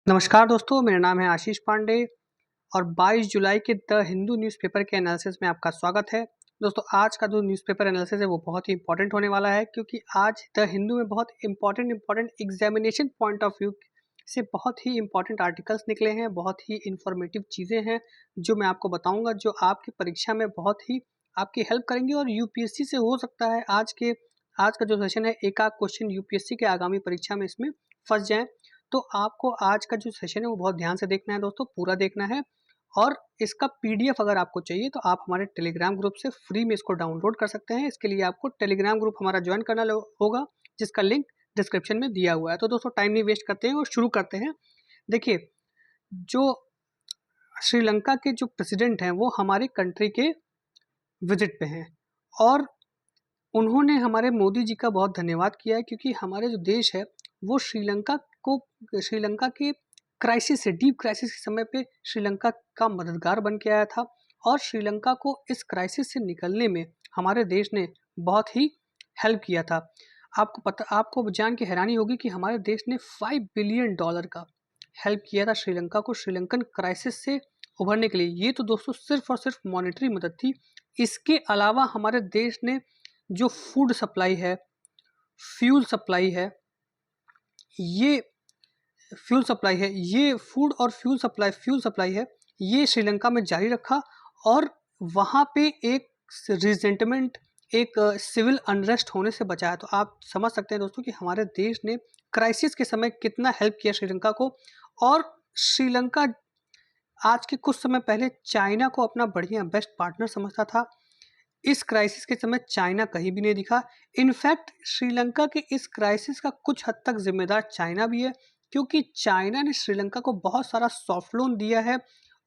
नमस्कार दोस्तों, मेरा नाम है आशीष पांडे और 22 जुलाई के द हिंदू न्यूज़पेपर के एनालिसिस में आपका स्वागत है। दोस्तों, आज का जो न्यूज़पेपर एनालिसिस है वो बहुत ही इंपॉर्टेंट होने वाला है, क्योंकि आज द हिंदू में बहुत important examination point of view से बहुत ही इंपॉर्टेंट आर्टिकल्स निकले हैं, बहुत ही इंफॉर्मेटिव चीज़ें हैं जो मैं आपको बताऊंगा, जो आपकी परीक्षा में बहुत ही आपकी हेल्प करेंगी। और यूपीएससी से हो सकता है आज का जो सेशन है, एक आध क्वेश्चन यूपीएससी के आगामी परीक्षा में इसमें फंस जाए। तो आपको आज का जो सेशन है वो बहुत ध्यान से देखना है दोस्तों, पूरा देखना है। और इसका पीडीएफ अगर आपको चाहिए तो आप हमारे टेलीग्राम ग्रुप से फ्री में इसको डाउनलोड कर सकते हैं। इसके लिए आपको टेलीग्राम ग्रुप हमारा ज्वाइन करना होगा, जिसका लिंक डिस्क्रिप्शन में दिया हुआ है। तो दोस्तों, टाइम नहीं वेस्ट करते हैं और शुरू करते हैं। देखिए, जो श्रीलंका के जो प्रेसिडेंट हैं वो हमारे कंट्री के विजिट पे हैं, और उन्होंने हमारे मोदी जी का बहुत धन्यवाद किया है, क्योंकि हमारे जो देश है वो श्रीलंका के क्राइसिस से, डीप क्राइसिस के समय पे श्रीलंका का मददगार बन के आया था। और श्रीलंका को इस क्राइसिस से निकलने में हमारे देश ने बहुत ही हेल्प किया था। आपको जान के हैरानी होगी कि हमारे देश ने $5 बिलियन का हेल्प किया था श्रीलंका को, श्रीलंकन क्राइसिस से उभरने के लिए। ये तो दोस्तों सिर्फ और सिर्फ मॉनेटरी मदद थी। इसके अलावा हमारे देश ने जो फूड सप्लाई है, फ्यूल सप्लाई है, ये फूड और फ्यूल सप्लाई है, ये श्रीलंका में जारी रखा। और वहाँ पे एक रिजेंटमेंट, एक सिविल अनरेस्ट होने से बचाया। तो आप समझ सकते हैं दोस्तों कि हमारे देश ने क्राइसिस के समय कितना हेल्प किया श्रीलंका को। और श्रीलंका आज के कुछ समय पहले चाइना को अपना बढ़िया बेस्ट पार्टनर समझता था। इस क्राइसिस के समय चाइना कहीं भी नहीं दिखा। इनफैक्ट श्रीलंका के इस क्राइसिस का कुछ हद तक जिम्मेदार चाइना भी है, क्योंकि चाइना ने श्रीलंका को बहुत सारा सॉफ्ट लोन दिया है।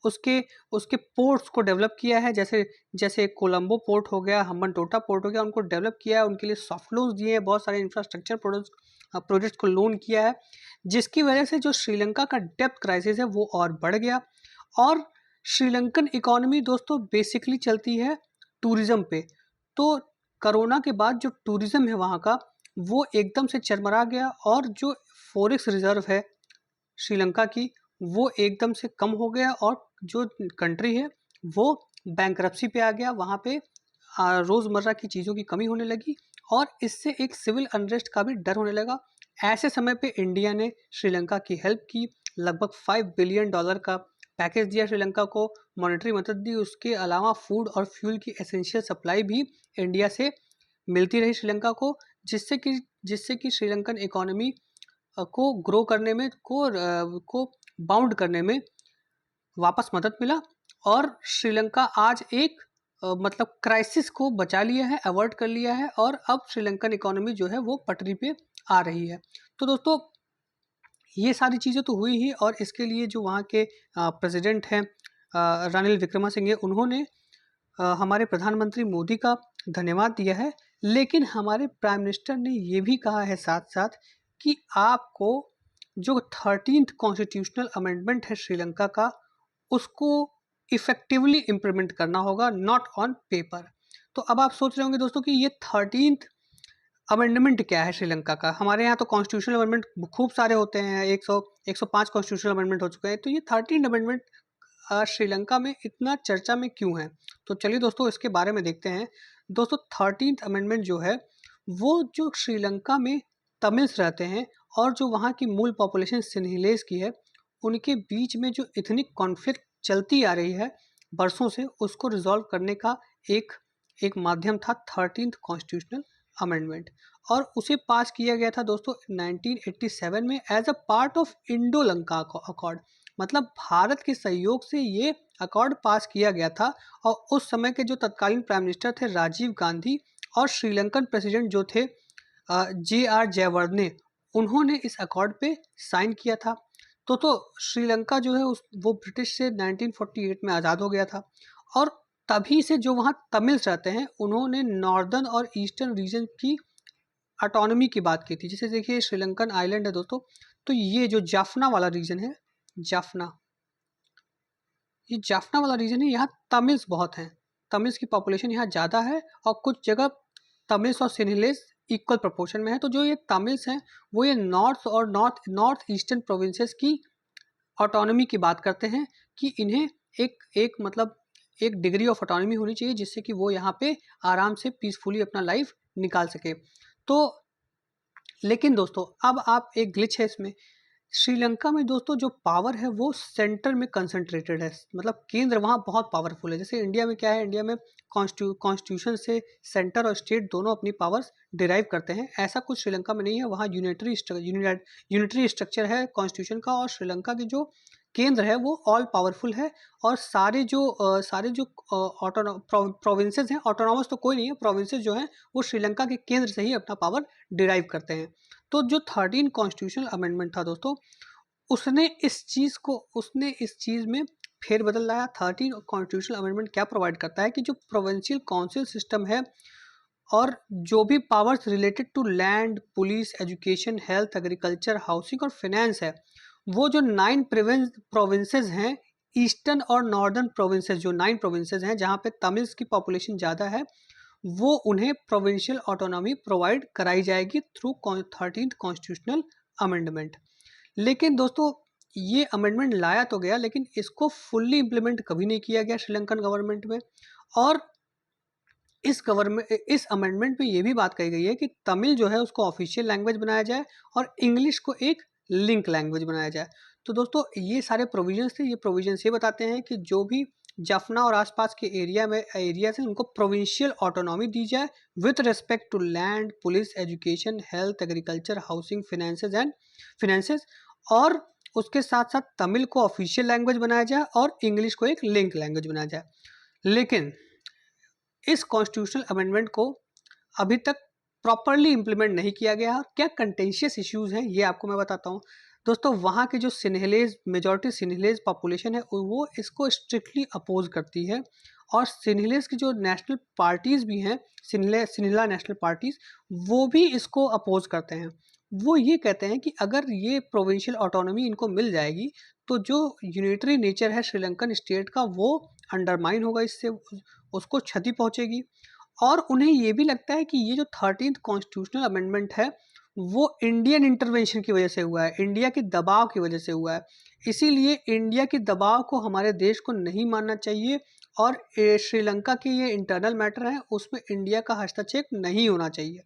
उसके उसके पोर्ट्स को डेवलप किया है, जैसे जैसे कोलंबो पोर्ट हो गया, हम्बनटोटा पोर्ट हो गया, उनको डेवलप किया है, उनके लिए सॉफ्ट लोन्स दिए हैं, बहुत सारे इंफ्रास्ट्रक्चर प्रोजेक्ट्स को लोन किया है, जिसकी वजह से जो श्रीलंका का डेब्ट क्राइसिस है वो और बढ़ गया। और श्रीलंकन इकोनॉमी दोस्तों बेसिकली चलती है टूरिज्म पे। तो कोरोना के बाद जो टूरिज्म है वहाँ का, वो एकदम से चरमरा गया, और जो फॉरेक्स रिजर्व है श्रीलंका की, वो एकदम से कम हो गया, और जो कंट्री है वो बैंकरप्सी पे आ गया। वहाँ पे रोज़मर्रा की चीज़ों की कमी होने लगी, और इससे एक सिविल अनरेस्ट का भी डर होने लगा। ऐसे समय पे इंडिया ने श्रीलंका की हेल्प की, लगभग $5 बिलियन का पैकेज दिया श्रीलंका को, मॉनेटरी मदद दी। उसके अलावा फूड और फ्यूल की एसेंशियल सप्लाई भी इंडिया से मिलती रही श्रीलंका को, जिससे कि श्रीलंकन इकोनॉमी को ग्रो करने में, को बाउंड करने में वापस मदद मिला। और श्रीलंका आज एक मतलब क्राइसिस को बचा लिया है, अवॉइड कर लिया है, और अब श्रीलंकन इकोनॉमी जो है वो पटरी पे आ रही है। तो दोस्तों, ये सारी चीज़ें तो हुई ही, और इसके लिए जो वहाँ के प्रेसिडेंट हैं रानिल विक्रमसिंघे, उन्होंने हमारे प्रधानमंत्री मोदी का धन्यवाद दिया है। लेकिन हमारे प्राइम मिनिस्टर ने ये भी कहा है साथ साथ कि आपको जो 13th कॉन्स्टिट्यूशनल अमेंडमेंट है श्रीलंका का, उसको इफेक्टिवली इम्प्लीमेंट करना होगा, नॉट ऑन पेपर। तो अब आप सोच रहे होंगे दोस्तों कि ये 13th अमेंडमेंट क्या है श्रीलंका का। हमारे यहाँ तो कॉन्स्टिट्यूशनल अमेंडमेंट खूब सारे होते हैं, 105 कॉन्स्टिट्यूशनल अमेंडमेंट हो चुके हैं। तो ये 13 अमेंडमेंट श्रीलंका में इतना चर्चा में क्यों है? तो चलिए दोस्तों, इसके बारे में देखते हैं। दोस्तों, 13th अमेंडमेंट जो है, वो जो श्रीलंका में तमिल्स रहते हैं और जो वहाँ की मूल पॉपुलेशन सिन्हलेस की है, उनके बीच में जो इथनिक कॉन्फ्लिक्ट चलती आ रही है बरसों से, उसको रिजॉल्व करने का एक एक माध्यम था 13th कॉन्स्टिट्यूशनल अमेंडमेंट। और उसे पास किया गया था दोस्तों 1987 में as a part of Indo Lanka accord. मतलब भारत के सहयोग से ये अकॉर्ड पास किया गया था। और उस समय के जो तत्कालीन प्राइम मिनिस्टर थे राजीव गांधी, और श्रीलंकन प्रेसिडेंट जो थे JR जयवर्धने, उन्होंने इस अकॉर्ड पे साइन किया था। तो श्रीलंका जो है वो ब्रिटिश से 1948 में आज़ाद हो गया था। और तभी से जो वहाँ तमिल्स रहते हैं, उन्होंने नॉर्दर्न और ईस्टर्न रीजन की ऑटोनॉमी की बात की थी। जैसे देखिए, श्रीलंकन आइलैंड है दोस्तों, तो ये जो जाफना वाला रीजन है, ये जाफना वाला रीजन है, यहाँ तमिल्स बहुत हैं, तमिल्स की पॉपुलेशन यहाँ ज़्यादा है, और कुछ जगह तमिल्स और सिन्हलेस इक्वल प्रोपोर्शन में है। तो जो ये तमिल्स हैं वो ये नॉर्थ ईस्टर्न प्रोविंसेस की ऑटोनॉमी की बात करते हैं कि इन्हें एक मतलब एक डिग्री ऑफ ऑटोनॉमी होनी चाहिए जिससे कि वो यहाँ पे आराम से पीसफुली अपना लाइफ निकाल सके। तो लेकिन दोस्तों अब आप एक ग्लिच है इसमें, श्रीलंका में दोस्तों जो पावर है वो सेंटर में कंसंट्रेटेड है, मतलब केंद्र वहाँ बहुत पावरफुल है। जैसे इंडिया में क्या है, इंडिया में कॉन्स्टिट्यूशन से सेंटर और स्टेट दोनों अपनी पावर्स डिराइव करते हैं, ऐसा कुछ श्रीलंका में नहीं है। वहाँ यूनिटरी स्ट्रक्चर है कॉन्स्टिट्यूशन का, और श्रीलंका की जो केंद्र है वो ऑल पावरफुल है। और सारे जो प्रोविंसेस हैं, ऑटोनॉमस तो कोई नहीं है, प्रोविंसेस जो हैं वो श्रीलंका के केंद्र से ही अपना पावर डिराइव करते हैं। तो जो 13 कॉन्स्टिट्यूशनल अमेंडमेंट था दोस्तों, उसने इस चीज़ में फेरबदल लाया। 13 कॉन्स्टिट्यूशनल अमेंडमेंट क्या प्रोवाइड करता है कि जो प्रोविंशियल काउंसिल सिस्टम है और जो भी powers related to land, police, education, health, agriculture, housing और फाइनेंस है, वो जो 9 प्रोविंसेस हैं, ईस्टर्न और नॉर्दर्न प्रोविंसेस, जो 9 प्रोविंसेस हैं जहाँ पे तमिल्स की पॉपुलेशन ज़्यादा है, वो उन्हें प्रोविंशियल ऑटोनॉमी प्रोवाइड कराई जाएगी थ्रू 13th कॉन्स्टिट्यूशनल अमेंडमेंट। लेकिन दोस्तों ये अमेंडमेंट लाया तो गया, लेकिन इसको फुल्ली इम्प्लीमेंट कभी नहीं किया गया श्रीलंकन गवर्नमेंट में। और इस अमेंडमेंट में ये भी बात कही गई है कि तमिल जो है उसको ऑफिशियल लैंग्वेज बनाया जाए और इंग्लिश को एक लिंक लैंग्वेज बनाया जाए। तो दोस्तों ये सारे प्रोविजंस थे। ये प्रोविजंस ये बताते हैं कि जो भी जाफना और आसपास के एरियाज हैं उनको प्रोविंशियल ऑटोनॉमी दी जाए with respect to land, police, education, health, agriculture, housing, finances, और उसके साथ साथ तमिल को ऑफिशियल लैंग्वेज बनाया जाए और इंग्लिश को एक लिंक लैंग्वेज बनाया जाए। लेकिन इस कॉन्स्टिट्यूशनल अमेंडमेंट को अभी तक प्रॉपरली इम्प्लीमेंट नहीं किया गया। और क्या कंटेंशियस इश्यूज हैं ये आपको मैं बताता हूँ। दोस्तों वहाँ की जो मेजॉरिटी सिन्हलेज पॉपुलेशन है वो इसको स्ट्रिक्टली अपोज करती है। और सिन्हलेज की जो नेशनल पार्टीज़ भी हैं, सिन्हला नेशनल पार्टीज़, वो भी इसको अपोज करते हैं। वो ये कहते हैं कि अगर ये प्रोविंशियल ऑटोनॉमी इनको मिल जाएगी तो जो यूनिटरी नेचर है श्रीलंकन स्टेट का वो अंडरमाइन होगा, इससे उसको क्षति पहुंचेगी। और उन्हें ये भी लगता है कि ये जो 13th कॉन्स्टिट्यूशनल अमेंडमेंट है वो इंडियन इंटरवेंशन की वजह से हुआ है, इंडिया के दबाव की वजह से हुआ है। इसीलिए इंडिया के दबाव को हमारे देश को नहीं मानना चाहिए और श्रीलंका के ये इंटरनल मैटर है उसमें इंडिया का हस्तक्षेप नहीं होना चाहिए।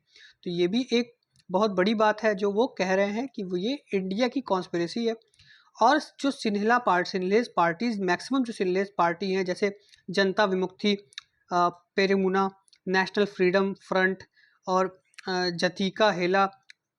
तो ये भी एक बहुत बड़ी बात है जो वो कह रहे हैं कि वो ये इंडिया की कॉन्स्पिरेसी है। और जो सिन्हलेज पार्टीज, मैक्सिमम जो सिन्हलेज पार्टी हैं जैसे जनता विमुक्ति पेरेमुना, नेशनल फ्रीडम फ्रंट और जतीका हेला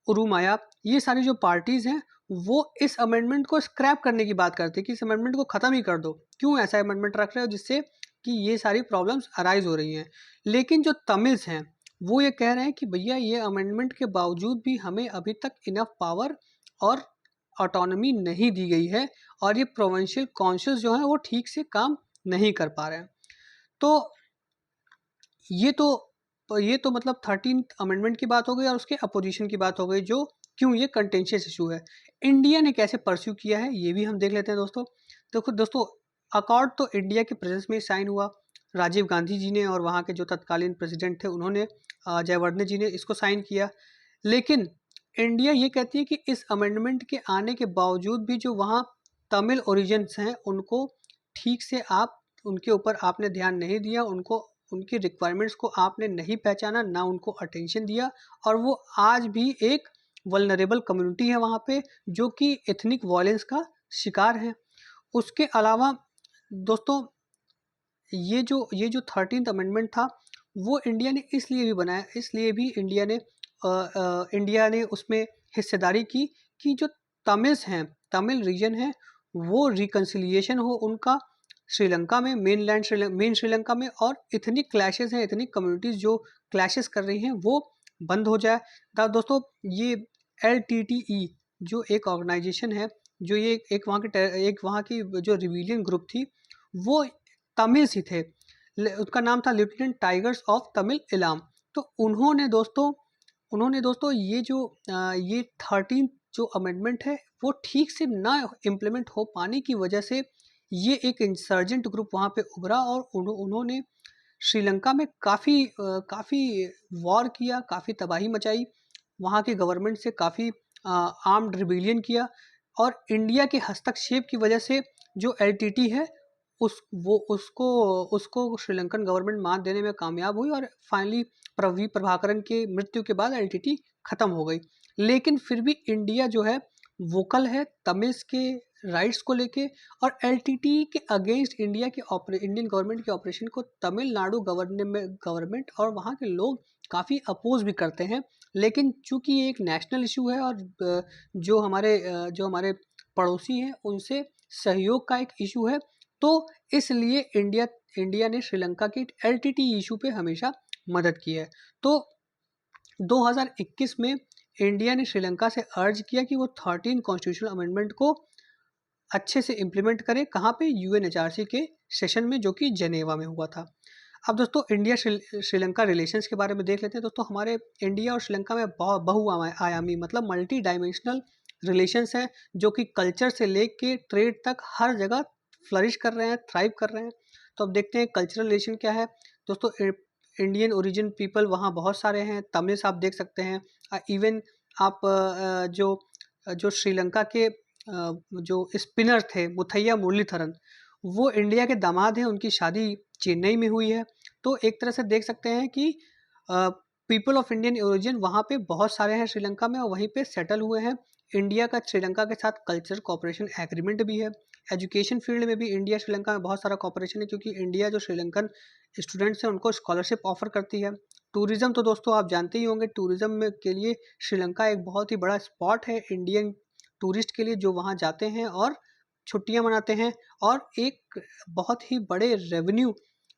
उरुमाया, ये सारी जो पार्टीज़ हैं वो इस अमेंडमेंट को स्क्रैप करने की बात करती है कि इस अमेंडमेंट को ख़त्म ही कर दो। क्यों ऐसा अमेंडमेंट रख रहे हो जिससे कि ये सारी प्रॉब्लम्स अराइज हो रही हैं। लेकिन जो तमिल्स हैं वो ये कह रहे हैं कि भैया ये अमेंडमेंट के बावजूद भी हमें अभी तक इनफ पावर और ऑटोनॉमी नहीं दी गई है और ये प्रोविंशियल काउंसिल्स जो हैं वो ठीक से काम नहीं कर पा रहे हैं। तो ये तो मतलब 13th अमेंडमेंट की बात हो गई और उसके अपोजिशन की बात हो गई, जो क्यों ये कंटेंशियस इशू है। इंडिया ने कैसे परस्यू किया है ये भी हम देख लेते हैं दोस्तों। देखो दोस्तों, अकॉर्ड तो इंडिया के प्रेजेंस में साइन हुआ, राजीव गांधी जी ने और वहाँ के जो तत्कालीन प्रेसिडेंट थे उन्होंने, जयवर्धने जी ने इसको साइन किया। लेकिन इंडिया ये कहती है कि इस अमेंडमेंट के आने के बावजूद भी जो वहाँ तमिल ओरिजिन्स हैं उनको ठीक से उनके ऊपर आपने ध्यान नहीं दिया, उनको उनकी रिक्वायरमेंट्स को आपने नहीं पहचाना, ना उनको अटेंशन दिया, और वो आज भी एक वल्नरेबल कम्युनिटी है वहाँ पे जो कि एथनिक वायलेंस का शिकार है। उसके अलावा दोस्तों ये जो 13th अमेंडमेंट था वो इंडिया ने इसलिए भी बनाया, इसलिए भी इंडिया ने उसमें हिस्सेदारी की कि जो तमिल्स हैं, तमिल रीजन है, वो रिकन्सिलिएशन हो उनका श्रीलंका में, मेन श्रीलंका में, और इथनिक क्लैशेस हैं, इथनिक कम्युनिटीज़ जो क्लैशेस कर रही हैं वो बंद हो जाए। दोस्तों ये LTTE जो एक ऑर्गेनाइजेशन है, जो ये एक वहाँ की जो रिबेलियन ग्रुप थी वो तमिल्स ही थे, उसका नाम था lieutenant tigers of Tamil Ilam. तो उन्होंने दोस्तों ये 13th जो अमेंडमेंट है वो ठीक से ना इम्प्लीमेंट हो पाने की वजह से ये एक इंसर्जेंट ग्रुप वहाँ पे उभरा और उन्होंने श्रीलंका में काफ़ी वॉर किया, काफ़ी तबाही मचाई, वहाँ की गवर्नमेंट से काफ़ी आर्म्ड रिबेलियन किया। और इंडिया के हस्तक्षेप की वजह से जो एलटीटी है उसको श्रीलंकन गवर्नमेंट मान देने में कामयाब हुई और फाइनली वी प्रभाकरन के मृत्यु के बाद एलटीटी खत्म हो गई। लेकिन फिर भी इंडिया जो है वोकल है तमिल्स के राइट्स को लेके, और एलटीटी के अगेंस्ट इंडियन गवर्नमेंट के ऑपरेशन को तमिलनाडु गवर्नमेंट और वहाँ के लोग काफ़ी अपोज भी करते हैं। लेकिन चूंकि ये एक नेशनल इशू है और जो हमारे पड़ोसी हैं उनसे सहयोग का एक इशू है, तो इसलिए इंडिया ने श्रीलंका की एलटीटी इशू पे हमेशा मदद की है। तो 2021 में इंडिया ने श्रीलंका से अर्ज किया कि वो 13 कॉन्स्टिट्यूशनल अमेंडमेंट को अच्छे से इम्प्लीमेंट करे। कहाँ पे? यूएनएचआरसी के सेशन में, जो कि जेनेवा में हुआ था। अब दोस्तों इंडिया श्रीलंका रिलेशंस के बारे में देख लेते हैं। दोस्तों हमारे इंडिया और श्रीलंका में बहुआयामी मतलब मल्टी डायमेंशनल रिलेशंस हैं, जो कि कल्चर से लेके ट्रेड तक हर जगह फ्लरिश कर रहे हैं, थ्राइव कर रहे हैं। तो अब देखते हैं कल्चरल रिलेशन क्या है। दोस्तों इंडियन ओरिजिन पीपल वहाँ बहुत सारे हैं, तमिल्स आप देख सकते हैं। इवन आप जो श्रीलंका के जो स्पिनर थे मुथैया मुरलीधरन, वो इंडिया के दामाद हैं, उनकी शादी चेन्नई में हुई है। तो एक तरह से देख सकते हैं कि पीपल ऑफ इंडियन ओरिजिन वहाँ पे बहुत सारे हैं श्रीलंका में और वहीं पे सेटल हुए हैं। इंडिया का श्रीलंका के साथ कल्चर कोऑपरेशन एग्रीमेंट भी है। एजुकेशन फील्ड में भी इंडिया श्रीलंका में बहुत सारा कोऑपरेशन है, क्योंकि इंडिया जो श्रीलंकन स्टूडेंट्स हैं उनको स्कॉलरशिप ऑफर करती है। टूरिज्म तो दोस्तों आप जानते ही होंगे, टूरिज्म में के लिए श्रीलंका एक बहुत ही बड़ा स्पॉट है इंडियन टूरिस्ट के लिए, जो वहाँ जाते हैं और छुट्टियाँ मनाते हैं। और एक बहुत ही बड़े रेवेन्यू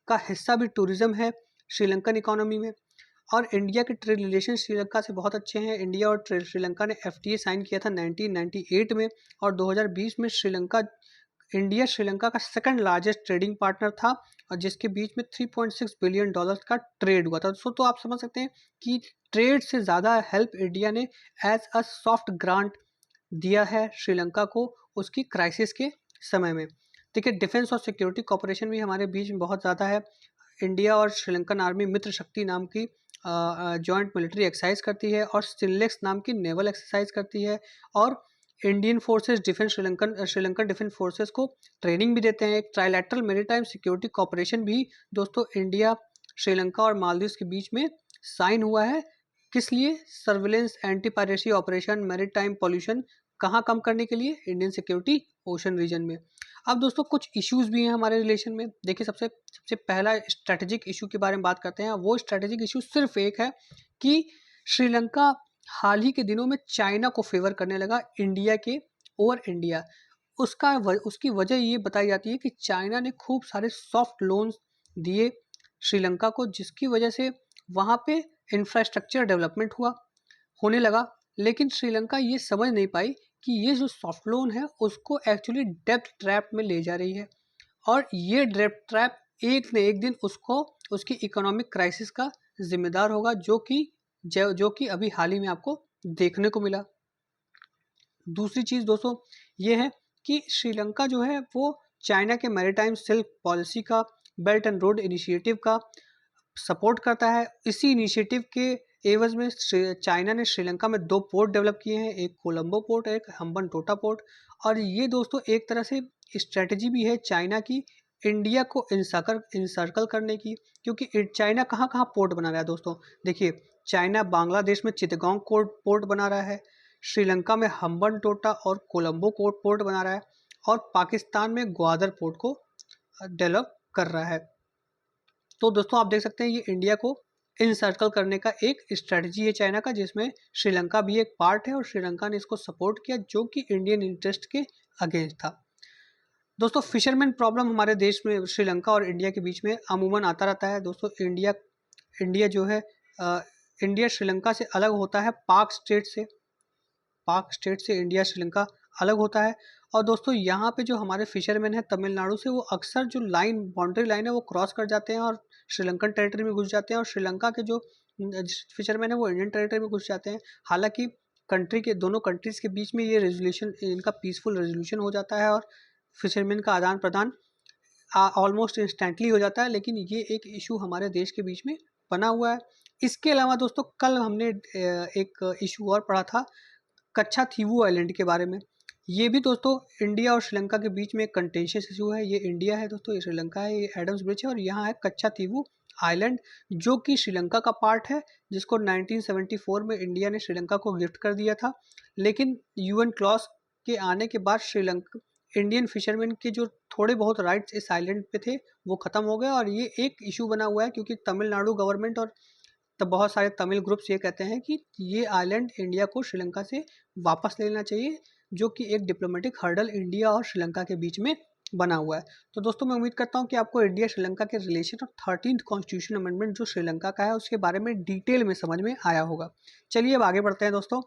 का हिस्सा भी टूरिज्म है श्रीलंकन इकोनॉमी में। और इंडिया के ट्रेड रिलेशन श्रीलंका से बहुत अच्छे हैं। इंडिया और श्रीलंका ने एफटीए साइन किया था 1998 में, और 2020 में इंडिया श्रीलंका का सेकंड लार्जेस्ट ट्रेडिंग पार्टनर था, और जिसके बीच में $3.6 बिलियन का ट्रेड हुआ था। तो आप समझ सकते हैं कि ट्रेड से ज़्यादा हेल्प इंडिया ने एज अ सॉफ्ट ग्रांट दिया है श्रीलंका को उसकी क्राइसिस के समय में। देखिए डिफेंस और सिक्योरिटी कॉपरेशन भी हमारे बीच में बहुत ज़्यादा है। इंडिया और श्रीलंकन आर्मी मित्र शक्ति नाम की जॉइंट मिलिट्री एक्सरसाइज करती है, और स्टिलेक्स नाम की नेवल एक्सरसाइज करती है। और Indian forces Sri Lankan defence forces को ट्रेनिंग भी देते हैं। एक ट्राइलैटरल मैरीटाइम सिक्योरिटी कॉपरेशन भी दोस्तों इंडिया, श्रीलंका और मालदीव्स के बीच में साइन हुआ है। किस लिए? Surveillance, anti piracy operation, maritime pollution कहाँ कम करने के लिए? इंडियन सिक्योरिटी ओशन रीजन में। अब दोस्तों कुछ इश्यूज भी हैं हमारे रिलेशन में। देखिए सबसे पहला स्ट्रेटेजिक इशू के बारे में बात करते हैं। वो स्ट्रेटेजिक इशू सिर्फ एक है कि श्रीलंका हाल ही के दिनों में चाइना को फेवर करने लगा इंडिया के ओवर इंडिया। उसकी वजह ये बताई जाती है कि चाइना ने खूब सारे सॉफ्ट लोन्स दिए श्रीलंका को, जिसकी वजह से वहाँ पे इंफ्रास्ट्रक्चर डेवलपमेंट होने लगा। लेकिन श्रीलंका ये समझ नहीं पाई कि ये जो सॉफ्ट लोन है उसको एक्चुअली डेब्ट ट्रैप में ले जा रही है, और ये डेब्ट ट्रैप एक न एक दिन उसकी इकोनॉमिक क्राइसिस का जिम्मेदार होगा, जो कि अभी हाल ही में आपको देखने को मिला। दूसरी चीज़ दोस्तों ये है कि श्रीलंका जो है वो चाइना के मैरीटाइम सिल्क पॉलिसी का, बेल्ट एंड रोड इनिशिएटिव का सपोर्ट करता है। इसी इनिशिएटिव के एवज में चाइना ने श्रीलंका में 2 पोर्ट डेवलप किए हैं, एक कोलंबो पोर्ट, एक हम्बनटोटा पोर्ट। और ये दोस्तों एक तरह से स्ट्रेटजी भी है चाइना की इंडिया को इंसर्कल करने की, क्योंकि चाइना कहाँ कहाँ पोर्ट बना रहा है दोस्तों। देखिए चाइना बांग्लादेश में चिटगांव पोर्ट बना रहा है, श्रीलंका में हम्बनटोटा और कोलंबो पोर्ट बना रहा है, और पाकिस्तान में ग्वादर पोर्ट को डेवलप कर रहा है। तो दोस्तों आप देख सकते हैं ये इंडिया को इनसर्कल करने का एक स्ट्रेटजी है चाइना का, जिसमें श्रीलंका भी एक पार्ट है, और श्रीलंका ने इसको सपोर्ट किया, जो कि इंडियन इंटरेस्ट के अगेंस्ट था। दोस्तों फिशरमैन प्रॉब्लम हमारे देश में श्रीलंका और इंडिया के बीच में अमूमन आता रहता है। दोस्तों इंडिया जो है इंडिया श्रीलंका से अलग होता है पाक स्टेट से इंडिया श्रीलंका अलग होता है। और दोस्तों यहाँ पे जो हमारे फिशरमैन हैं तमिलनाडु से, वो अक्सर जो बाउंड्री लाइन है वो क्रॉस कर जाते हैं और श्रीलंकन टेरिटरी में घुस जाते हैं, और श्रीलंका के जो फिशरमैन है वो इंडियन टेरिटरी में घुस जाते हैं। हालांकि दोनों कंट्रीज़ के बीच में ये रेजोल्यूशन, इनका पीसफुल रेजोल्यूशन हो जाता है और फिशरमैन का आदान प्रदान ऑलमोस्ट इंस्टेंटली हो जाता है। लेकिन ये एक इशू हमारे देश के बीच में बना हुआ है। इसके अलावा दोस्तों कल हमने एक इशू और पढ़ा था कच्छा थीवू आइलैंड के बारे में। ये भी दोस्तों इंडिया और श्रीलंका के बीच में एक कंटेंशियस इशू है। ये इंडिया है दोस्तों, ये श्रीलंका है, ये एडम्स ब्रिज है और यहाँ है कच्चातीवू आइलैंड जो कि श्रीलंका का पार्ट है, जिसको 1974 में इंडिया ने श्रीलंका को गिफ्ट कर दिया था। लेकिन यूएन क्लॉज के आने के बाद श्रीलंका इंडियन फिशरमैन के जो थोड़े बहुत राइट्स इस आइलैंड पे थे वो ख़त्म हो गए और ये एक इशू बना हुआ है, क्योंकि तमिलनाडु गवर्नमेंट और तब बहुत सारे तमिल ग्रुप्स ये कहते हैं कि ये आइलैंड इंडिया को श्रीलंका से वापस लेना चाहिए, जो कि एक डिप्लोमेटिक हर्डल इंडिया और श्रीलंका के बीच में बना हुआ है। तो दोस्तों मैं उम्मीद करता हूँ कि आपको इंडिया श्रीलंका के रिलेशन और 13th कॉन्स्टिट्यूशन अमेंडमेंट जो श्रीलंका का है उसके बारे में डिटेल में समझ में आया होगा। चलिए अब आगे बढ़ते हैं दोस्तों।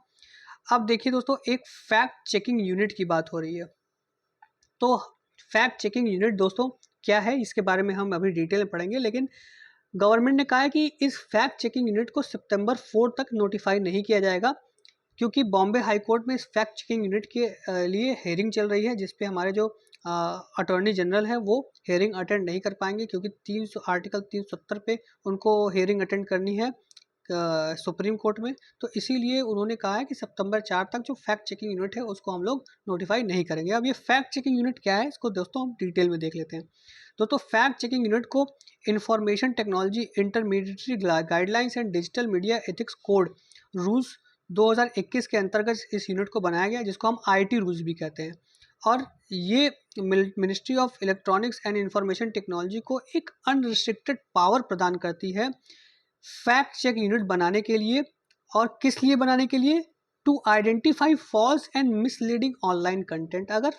अब देखिए दोस्तों, एक फैक्ट चेकिंग यूनिट की बात हो रही है। तो फैक्ट चेकिंग यूनिट दोस्तों क्या है, इसके बारे में हम अभी डिटेल में पढ़ेंगे, लेकिन गवर्नमेंट ने कहा है कि इस फैक्ट चेकिंग यूनिट को सितंबर 4 तक नोटिफाई नहीं किया जाएगा, क्योंकि बॉम्बे हाई कोर्ट में इस फैक्ट चेकिंग यूनिट के लिए हेयरिंग चल रही है, जिसपे हमारे जो अटॉर्नी जनरल है वो हेयरिंग अटेंड नहीं कर पाएंगे, क्योंकि आर्टिकल 370 पे उनको हेयरिंग अटेंड करनी है सुप्रीम कोर्ट में। तो इसीलिए उन्होंने कहा है कि सितंबर 4 तक जो फैक्ट चेकिंग यूनिट है उसको हम लोग नोटिफाई नहीं करेंगे। अब ये फैक्ट चेकिंग यूनिट क्या है, इसको दोस्तों हम डिटेल में देख लेते हैं। दोस्तों फैक्ट चेकिंग यूनिट को information technology intermediary guidelines and digital media ethics code rules 2021 के अंतर्गत इस यूनिट को बनाया गया, जिसको हम आईटी रूल्स भी कहते हैं। और ये ministry of electronics and information technology को एक अनरिस्ट्रिक्टेड पावर प्रदान करती है फैक्ट चेक यूनिट बनाने के लिए। और किस लिए बनाने के लिए? To identify false and misleading online content. अगर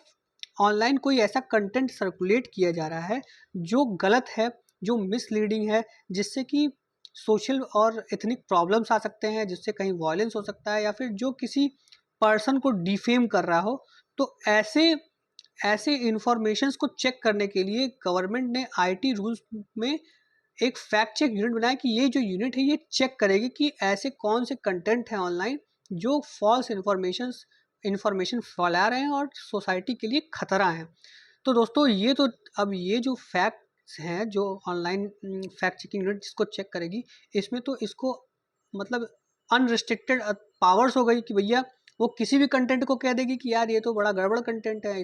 ऑनलाइन कोई ऐसा कंटेंट सर्कुलेट किया जा रहा है जो गलत है, जो मिसलीडिंग है, जिससे कि सोशल और एथनिक प्रॉब्लम्स आ सकते हैं, जिससे कहीं वायलेंस हो सकता है, या फिर जो किसी पर्सन को डिफेम कर रहा हो, तो ऐसे इंफॉर्मेशंस को चेक करने के लिए गवर्नमेंट ने आईटी रूल्स में एक फैक्ट चेक यूनिट बनाया कि ये जो यूनिट है ये चेक करेगी कि ऐसे कौन से कंटेंट हैं ऑनलाइन जो फॉल्स इंफॉर्मेशन फैला रहे हैं और सोसाइटी के लिए खतरा है। तो दोस्तों ये जो फैक्ट्स हैं, जो ऑनलाइन फैक्ट चेकिंग यूनिट जिसको चेक करेगी, इसमें तो इसको मतलब अनरिस्ट्रिक्टेड पावर्स हो गई कि भैया वो किसी भी कंटेंट को कह देगी कि यार ये तो बड़ा गड़बड़ कंटेंट है,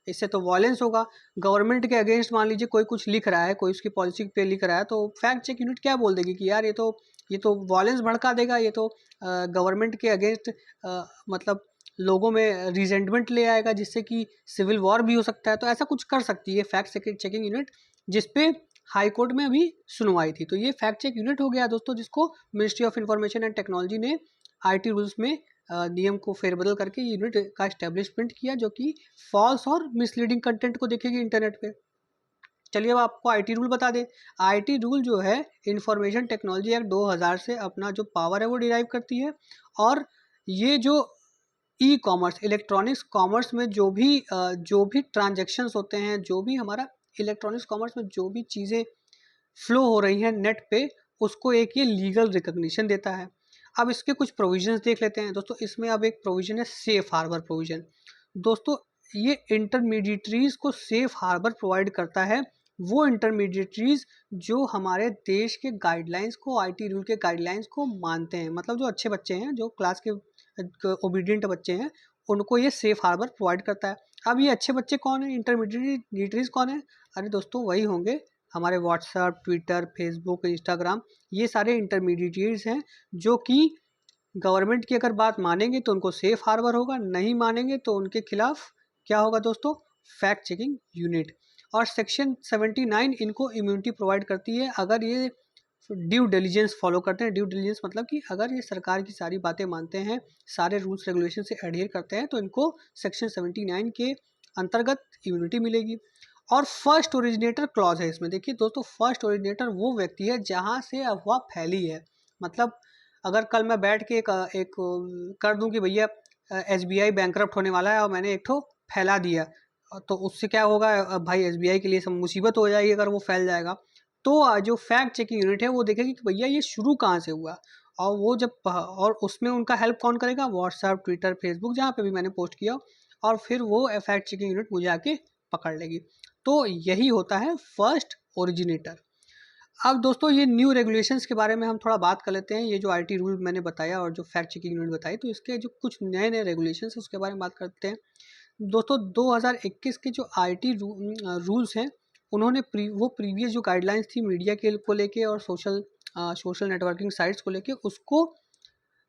इससे तो वायलेंस होगा। गवर्नमेंट के अगेंस्ट मान लीजिए कोई कुछ लिख रहा है, कोई उसकी पॉलिसी पे लिख रहा है, तो फैक्ट चेक यूनिट क्या बोल देगी कि यार ये तो वायलेंस भड़का देगा, ये तो गवर्नमेंट के अगेंस्ट मतलब लोगों में रिजेंटमेंट ले आएगा, जिससे कि सिविल वॉर भी हो सकता है। तो ऐसा कुछ कर सकती है फैक्ट चेकिंग यूनिट, जिसपे हाई कोर्ट में अभी सुनवाई थी। तो ये फैक्ट चेक यूनिट हो गया दोस्तों, जिसको ministry of information and technology ने आईटी रूल्स में नियम को फेरबदल करके यूनिट का एस्टेब्लिशमेंट किया, जो कि फॉल्स और मिसलीडिंग कंटेंट को देखेगी इंटरनेट पे। चलिए अब आपको आईटी रूल बता दें। आईटी रूल जो है इंफॉर्मेशन टेक्नोलॉजी एक्ट 2000 से अपना जो पावर है वो डिराइव करती है। और ये जो ई कॉमर्स, इलेक्ट्रॉनिक्स कॉमर्स में जो भी ट्रांजेक्शन्स होते हैं, जो भी हमारा इलेक्ट्रॉनिक्स कॉमर्स में जो भी चीज़ें फ्लो हो रही हैं नेट पे, उसको एक ये लीगल रिकग्निशन देता है। अब इसके कुछ प्रोविजंस देख लेते हैं दोस्तों। इसमें अब एक प्रोविजन है सेफ हार्बर प्रोविजन। दोस्तों ये इंटरमीडिएटरीज को सेफ हार्बर प्रोवाइड करता है, वो इंटरमीडिएटरीज जो हमारे देश के गाइडलाइंस को, आईटी रूल के गाइडलाइंस को मानते हैं, मतलब जो अच्छे बच्चे हैं, जो क्लास के ओबीडियंट बच्चे हैं, उनको ये सेफ हार्बर प्रोवाइड करता है। अब ये अच्छे बच्चे कौन है, इंटरमीडिएटरीज कौन है? अरे दोस्तों वही होंगे हमारे व्हाट्सएप, ट्विटर, फेसबुक, इंस्टाग्राम, ये सारे इंटरमीडिएटरीज हैं जो कि गवर्नमेंट की अगर बात मानेंगे तो उनको सेफ हार्बर होगा, नहीं मानेंगे तो उनके खिलाफ क्या होगा दोस्तों? Fact checking unit. और सेक्शन 79 इनको इम्यूनिटी प्रोवाइड करती है अगर ये ड्यू डिलिजेंस फॉलो करते हैं। ड्यू डिलिजेंस मतलब कि अगर ये सरकार की सारी बातें मानते हैं, सारे रूल्स रेगुलेशन से एडहेयर करते हैं, तो इनको सेक्शन 79 के अंतर्गत इम्यूनिटी मिलेगी। और फर्स्ट ओरिजिनेटर क्लॉज है इसमें। देखिए दोस्तों, फर्स्ट ओरिजिनेटर वो व्यक्ति है जहाँ से अफवाह फैली है। मतलब अगर कल मैं बैठ के एक कर दूं कि भैया एसबीआई बैंकरप्ट होने वाला है और मैंने एक ठो फैला दिया, तो उससे क्या होगा भाई, एसबीआई के लिए सब मुसीबत हो जाएगी अगर वो फैल जाएगा। तो जो फैक्ट चेकिंग यूनिट है वो देखेगी कि भैया ये शुरू कहाँ से हुआ, और वो जब और उसमें उनका हेल्प कौन करेगा? व्हाट्सएप, ट्विटर, फेसबुक, जहाँ पे भी मैंने पोस्ट किया, और फिर वो फैक्ट चेकिंग यूनिट मुझे आके पकड़ लेगी। तो यही होता है फर्स्ट ओरिजिनेटर। अब दोस्तों ये न्यू रेगुलेशंस के बारे में हम थोड़ा बात कर लेते हैं। ये जो आईटी रूल मैंने बताया और जो फैक्ट चेकिंग यूनिट बताई, तो इसके जो कुछ नए नए रेगुलेशंस है उसके बारे में बात करते हैं। दोस्तों 2021 के जो आईटी रूल्स हैं, उन्होंने वो प्रीवियस जो गाइडलाइंस थी मीडिया के को लेके और सोशल नेटवर्किंग साइट्स को लेके, उसको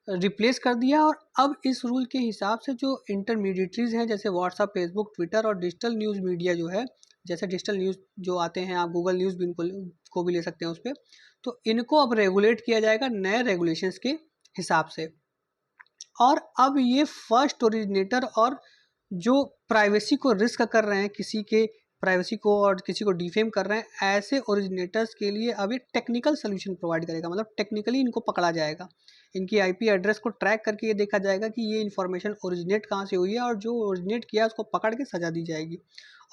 रिप्लेस कर दिया। और अब इस रूल के हिसाब से जो इंटरमीडिएटरीज हैं, जैसे व्हाट्सअप, फेसबुक, ट्विटर और डिजिटल न्यूज़ मीडिया जो है, जैसे डिजिटल न्यूज़ जो आते हैं, आप गूगल न्यूज़ भी इनको को भी ले सकते हैं उस पर, तो इनको अब रेगुलेट किया जाएगा नए रेगुलेशंस के हिसाब से। और अब ये फर्स्ट ओरिजिनेटर और जो प्राइवेसी को रिस्क कर रहे हैं, किसी के प्राइवेसी को और किसी को डिफेम कर रहे हैं, ऐसे ओरिजिनेटर्स के लिए अब ये टेक्निकल सोल्यूशन प्रोवाइड करेगा। मतलब टेक्निकली इनको पकड़ा जाएगा, इनकी आईपी एड्रेस को ट्रैक करके ये देखा जाएगा कि ये इन्फॉर्मेशन ओरिजिनेट कहाँ से हुई है, और जो ओरिजिनेट किया उसको पकड़ के सजा दी जाएगी।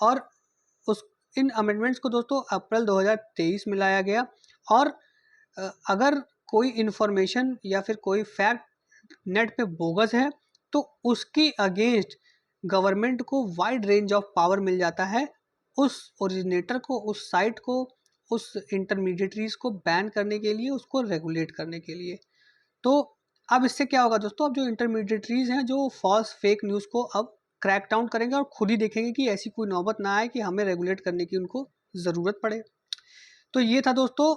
और उस इन अमेंडमेंट्स को दोस्तों अप्रैल 2023 में लाया गया। और अगर कोई इन्फॉर्मेशन या फिर कोई फैक्ट नेट पे बोगस है, तो उसके अगेंस्ट गवर्नमेंट को वाइड रेंज ऑफ पावर मिल जाता है उस ओरिजिनेटर को, उस साइट को, उस इंटरमीडिएटरीज को बैन करने के लिए, उसको रेगुलेट करने के लिए। तो अब इससे क्या होगा दोस्तों, अब जो इंटरमीडिएटरीज हैं जो फॉल्स फेक न्यूज़ को अब क्रैक डाउन करेंगे और खुद ही देखेंगे कि ऐसी कोई नौबत ना आए कि हमें रेगुलेट करने की उनको ज़रूरत पड़े। तो ये था दोस्तों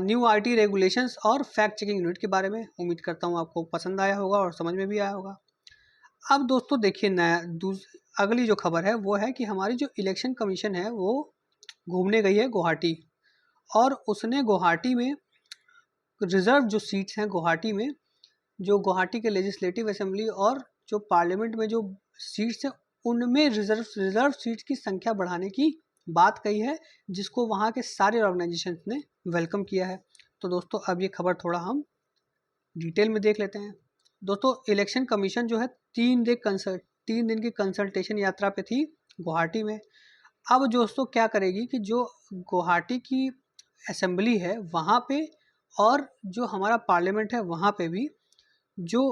न्यू आईटी रेगुलेशंस और फैक्ट चेकिंग यूनिट के बारे में। उम्मीद करता हूँ आपको पसंद आया होगा और समझ में भी आया होगा। अब दोस्तों देखिए, अगली जो खबर है वो है कि हमारी जो इलेक्शन कमीशन है वो घूमने गई है गुवाहाटी, और उसने गुवाहाटी में रिजर्व जो सीट्स हैं गुवाहाटी में, जो गुवाहाटी के लेजिस्लेटिव असेंबली और जो पार्लियामेंट में जो सीट्स हैं, उनमें रिजर्व सीट्स की संख्या बढ़ाने की बात कही है, जिसको वहाँ के सारे ऑर्गेनाइजेशंस ने वेलकम किया है। तो दोस्तों अब ये खबर थोड़ा हम डिटेल में देख लेते हैं। दोस्तों इलेक्शन कमीशन जो है 3 दिन की कंसल्टेशन यात्रा पे थी गुवाहाटी में। अब दोस्तों क्या करेगी कि जो गुवाहाटी की असेंबली है वहाँ पे और जो हमारा पार्लियामेंट है वहाँ पे भी जो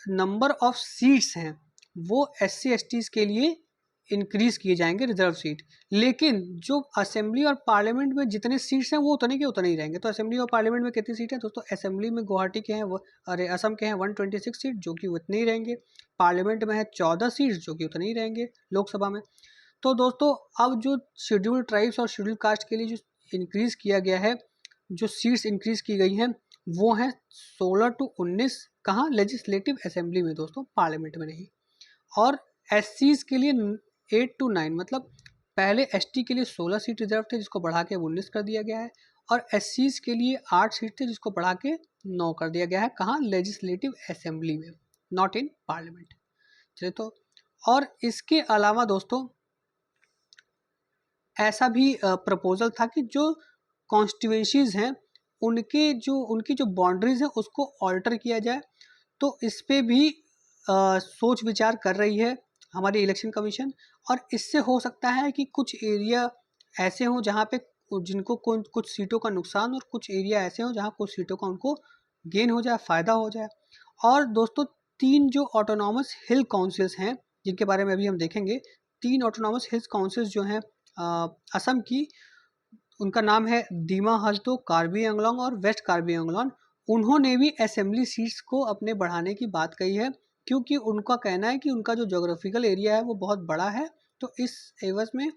नंबर ऑफ सीट्स हैं वो SC STs के लिए इंक्रीज़ किए जाएंगे, रिजर्व सीट। लेकिन जो असेंबली और पार्लियामेंट में जितने सीट्स हैं वो उतने के उतने ही रहेंगे। तो असेंबली और पार्लियामेंट में कितनी सीट है दोस्तों, असेंबली में गुवाहाटी के हैं असम के हैं 126 सीट जो कि उतने ही रहेंगे। पार्लियामेंट में है 14 सीट्स जो कि उतने ही रहेंगे लोकसभा में। तो दोस्तों अब जो शेड्यूल ट्राइब्स और शेड्यूल कास्ट के लिए जो इंक्रीज़ किया गया है, जो सीट्स इंक्रीज़ की गई हैं वो हैं 16 to 19। कहाँ, लेजिस्लेटिव असेंबली में दोस्तों, पार्लियामेंट में नहीं। और SCs के लिए 8 to 9, मतलब पहले ST के लिए 16 सीट रिजर्व थे जिसको बढ़ा के 19 कर दिया गया है, और SCs के लिए 8 सीट थे जिसको बढ़ा के 9 कर दिया गया है। कहाँ, लेजिस्लेटिव असेंबली में, नॉट इन पार्लियामेंट। चलिए, तो और इसके अलावा दोस्तों ऐसा भी प्रपोजल था कि जो कॉन्स्टिट्यूएंसीज हैं उनकी जो बाउंड्रीज हैं उसको ऑल्टर किया जाए। तो इस पे भी सोच विचार कर रही है हमारी इलेक्शन कमीशन। और इससे हो सकता है कि कुछ एरिया ऐसे हों जहाँ पे जिनको कुछ सीटों का नुकसान, और कुछ एरिया ऐसे हों जहाँ कुछ सीटों का उनको गेन हो जाए, फ़ायदा हो जाए। और दोस्तों 3 जो ऑटोनॉमस हिल काउंसिल्स हैं जिनके बारे में अभी हम देखेंगे, 3 ऑटोनॉमस हिल्स काउंसिल्स जो हैं असम की, उनका नाम है दीमा हल्द्रो, कार्बी आंगलोंग और वेस्ट कार्बी आंगलोंग। उन्होंने भी असेंबली सीट्स को अपने बढ़ाने की बात कही है, क्योंकि उनका कहना है कि उनका जो जोग्राफिकल एरिया है वो बहुत बड़ा है। तो इस एवज में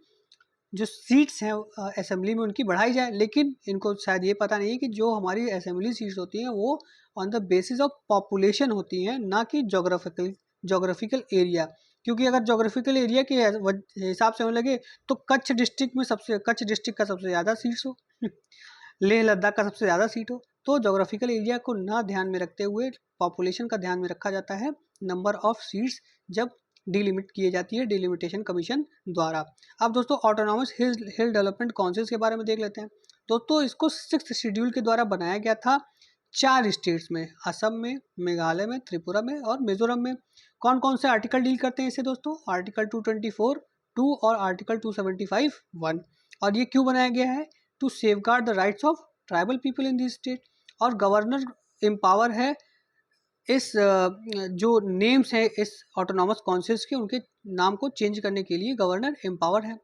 जो सीट्स हैं असेंबली में उनकी बढ़ाई जाए। लेकिन इनको शायद ये पता नहीं है कि जो हमारी असेंबली सीट्स होती हैं वो on the basis of population होती हैं, ना कि जोग्राफिकल एरिया। क्योंकि अगर जोग्राफिकल एरिया के हिसाब से होने लगे तो कच्छ डिस्ट्रिक्ट का सबसे ज़्यादा सीट्स हो, लेह लद्दाख का सबसे ज़्यादा सीट हो। तो जोग्राफिकल एरिया को ना ध्यान में रखते हुए पॉपुलेशन का ध्यान में रखा जाता है नंबर ऑफ सीट्स जब डिलिमिट किए जाती है डिलिमिटेशन कमीशन द्वारा। अब दोस्तों ऑटोनॉमस हिल डेवलपमेंट काउंसिल्स के बारे में देख लेते हैं। दोस्तों इसको 6th शेड्यूल के द्वारा बनाया गया था 4 स्टेट्स में, असम में, मेघालय में, त्रिपुरा में और मिजोरम में। कौन कौन से आर्टिकल डील करते हैं इसे दोस्तों, आर्टिकल 224 2 और आर्टिकल 275 1। और ये क्यों बनाया गया है, to safeguard the rights of tribal people in this state. और गवर्नर एम्पावर है इस जो नेम्स हैं इस ऑटोनॉमस काउंसिल्स के, उनके नाम को चेंज करने के लिए गवर्नर एम्पावर है।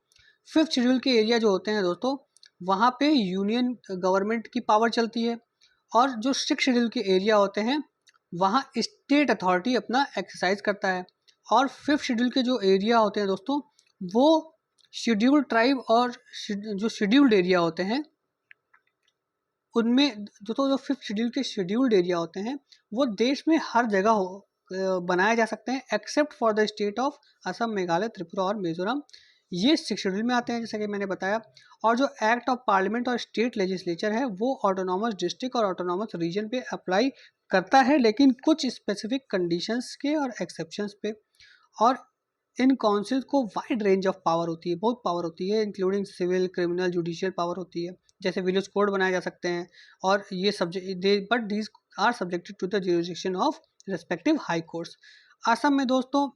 5th शेड्यूल के एरिया जो होते हैं दोस्तों, वहाँ पे यूनियन गवर्नमेंट की पावर चलती है। और जो 6th शेड्यूल के एरिया होते हैं वहाँ स्टेट अथॉरिटी अपना एक्सरसाइज करता है। और 5th शेड्यूल के जो एरिया होते हैं दोस्तों, वो शेड्यूल्ड ट्राइब और जो शेड्यूल्ड एरिया होते हैं उनमें दोस्तों जो 5th शेड्यूल के शेड्यूल्ड एरिया होते हैं वो देश में हर जगह बनाए जा सकते हैं except for the state of Assam, Meghalaya, Tripura और मिजोरम। ये 6th शेड्यूल में आते हैं जैसा कि मैंने बताया। और जो एक्ट ऑफ पार्लियामेंट और स्टेट लेजिस्लेचर है वो ऑटोनॉमस डिस्ट्रिक्ट और ऑटोनॉमस रीजन पे अप्लाई करता है, लेकिन कुछ स्पेसिफिक कंडीशंस के और एक्सेप्शंस पे। और इन काउंसिल को वाइड रेंज ऑफ पावर होती है, बहुत पावर होती है, including civil, criminal, judicial power होती है। जैसे विलेज कोड बनाए जा सकते हैं और ये subject but these are subjected to the jurisdiction of respective high courts. Assam में दोस्तों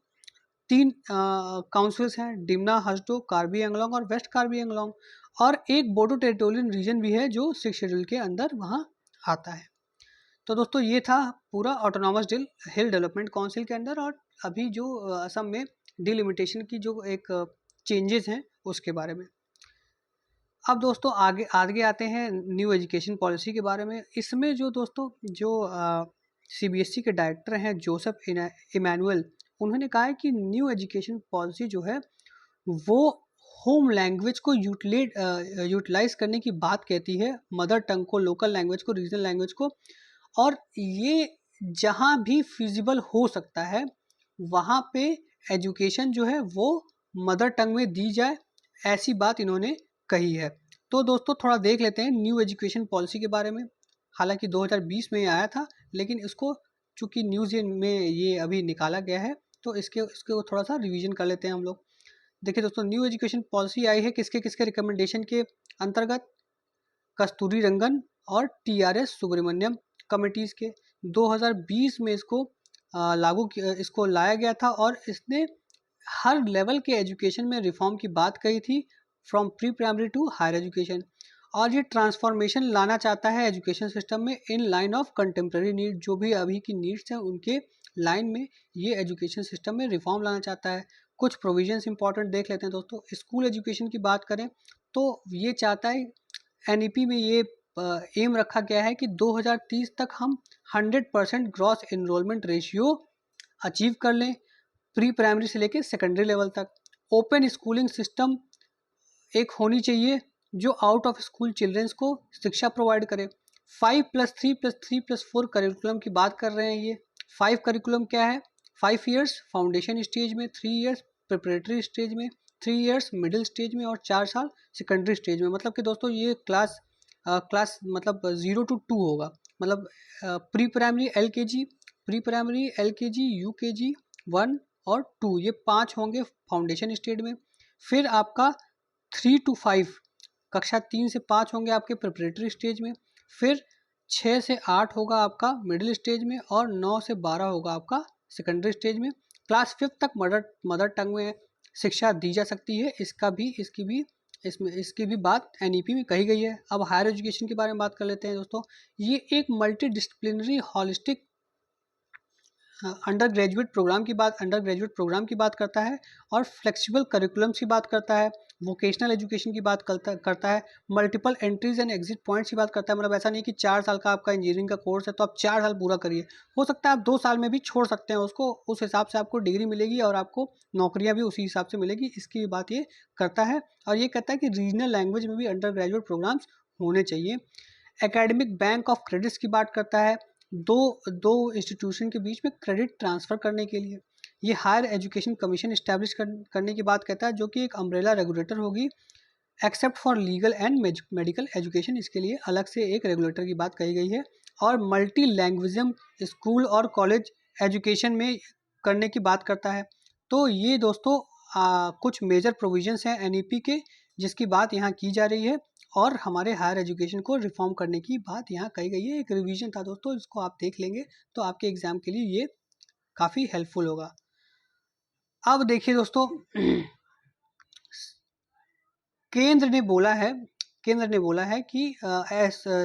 3 काउंसिल्स हैं, डिमना, हसडो, कार्बी एंगलोंग और वेस्ट कार्बी एंगलोंग। और एक बोडो टेरिटोरियल रीजन भी है जो 6th शेड्यूल के अंदर वहाँ आता है। तो दोस्तों ये था पूरा ऑटोनॉमस हिल डेवलपमेंट काउंसिल के अंदर और अभी जो असम में डिलिमिटेशन की जो एक चेंजेस हैं उसके बारे में। अब दोस्तों आगे आगे आते हैं न्यू एजुकेशन पॉलिसी के बारे में। इसमें जो दोस्तों जो CBSE के डायरेक्टर हैं जोसेफ इमैनुअल, उन्होंने कहा है कि न्यू एजुकेशन पॉलिसी जो है वो होम लैंग्वेज को यूटिलाइज करने की बात कहती है, मदर टंग को, लोकल लैंग्वेज को, रीजनल लैंग्वेज को। और ये जहाँ भी फिजिबल हो सकता है वहाँ पे एजुकेशन जो है वो मदर टंग में दी जाए, ऐसी बात इन्होंने कही है। तो दोस्तों थोड़ा देख लेते हैं न्यू एजुकेशन पॉलिसी के बारे में। हालांकि 2020 में ये आया था, लेकिन इसको चूँकि न्यूज़ में ये अभी निकाला गया है तो इसके थोड़ा सा रिवीजन कर लेते हैं हम लोग। देखिए दोस्तों, न्यू एजुकेशन पॉलिसी आई है किसके किसके रिकमेंडेशन के अंतर्गत? कस्तूरी रंगन और TRS सुब्रमण्यम कमिटीज़ के। 2020 में इसको लाया गया था और इसने हर लेवल के एजुकेशन में रिफॉर्म की बात कही थी, from pre primary to higher education. और ये ट्रांसफॉर्मेशन लाना चाहता है एजुकेशन सिस्टम में in line of contemporary need, जो भी अभी की नीड्स हैं उनके लाइन में ये एजुकेशन सिस्टम में रिफॉर्म लाना चाहता है। कुछ प्रोविजंस इंपॉर्टेंट देख लेते हैं दोस्तों। स्कूल एजुकेशन की बात करें तो ये चाहता है, NEP में ये एम रखा गया है कि 2030 तक हम 100% ग्रॉस एनरोलमेंट रेशियो अचीव कर लें, प्री प्राइमरी से लेकर सेकेंडरी लेवल तक। ओपन स्कूलिंग सिस्टम एक होनी चाहिए जो आउट ऑफ स्कूल चिल्ड्रंस को शिक्षा प्रोवाइड करे। 5+3+3+4 करिकुलम की बात कर रहे हैं ये। 5 करिकुलम क्या है? 5 इयर्स फाउंडेशन स्टेज में, 3 इयर्स प्रिपरेटरी स्टेज में, 3 इयर्स मिडिल स्टेज में और 4 साल सेकेंडरी स्टेज में। मतलब कि दोस्तों ये क्लास मतलब 0 to 2 होगा। मतलब प्री प्राइमरी LKG, UKG 1 और 2, ये 5 होंगे फाउंडेशन स्टेज में। फिर आपका 3 to 5, कक्षा 3 से 5 होंगे आपके प्रिपरेटरी स्टेज में। फिर 6 से 8 होगा आपका मिडिल स्टेज में और 9 से 12 होगा आपका सेकेंडरी स्टेज में। क्लास 5 तक मदर टंग में शिक्षा दी जा सकती है। इसकी भी बात NEP में कही गई है। अब हायर एजुकेशन के बारे में बात कर लेते हैं दोस्तों। ये एक multidisciplinary holistic undergraduate programme की बात करता है और फ्लेक्सिबल करिकुलम्स की बात करता है, वोकेशनल एजुकेशन की बात करता है, multiple entries and exit points की बात करता है। मतलब ऐसा नहीं कि 4 साल का आपका इंजीनियरिंग का कोर्स है तो आप 4 साल पूरा करिए, हो सकता है आप 2 साल में भी छोड़ सकते हैं उसको, उस हिसाब से आपको डिग्री मिलेगी और आपको नौकरियाँ भी उसी हिसाब से मिलेगी, इसकी बात ये करता है। और ये कहता है कि रीजनल लैंग्वेज में भी अंडर ग्रेजुएट प्रोग्राम्स होने चाहिए। एकेडमिक बैंक ऑफ क्रेडिट्स की बात करता है, दो इंस्टीट्यूशन के बीच में क्रेडिट ट्रांसफ़र करने के लिए। ये हायर एजुकेशन कमीशन इस्टेब्लिश करने की बात कहता है, जो कि एक अम्ब्रेला रेगुलेटर होगी except for legal and medical education. इसके लिए अलग से एक रेगुलेटर की बात कही गई है। और मल्टी लैंग्वेजम स्कूल और कॉलेज एजुकेशन में करने की बात करता है। तो ये दोस्तों कुछ मेजर प्रोविजंस हैं NEP के, जिसकी बात यहाँ की जा रही है और हमारे हायर एजुकेशन को रिफॉर्म करने की बात यहाँ कही गई है। एक रिवीजन था दोस्तों, इसको आप देख लेंगे तो आपके एग्जाम के लिए ये काफ़ी हेल्पफुल होगा। अब देखिए दोस्तों, केंद्र ने बोला है कि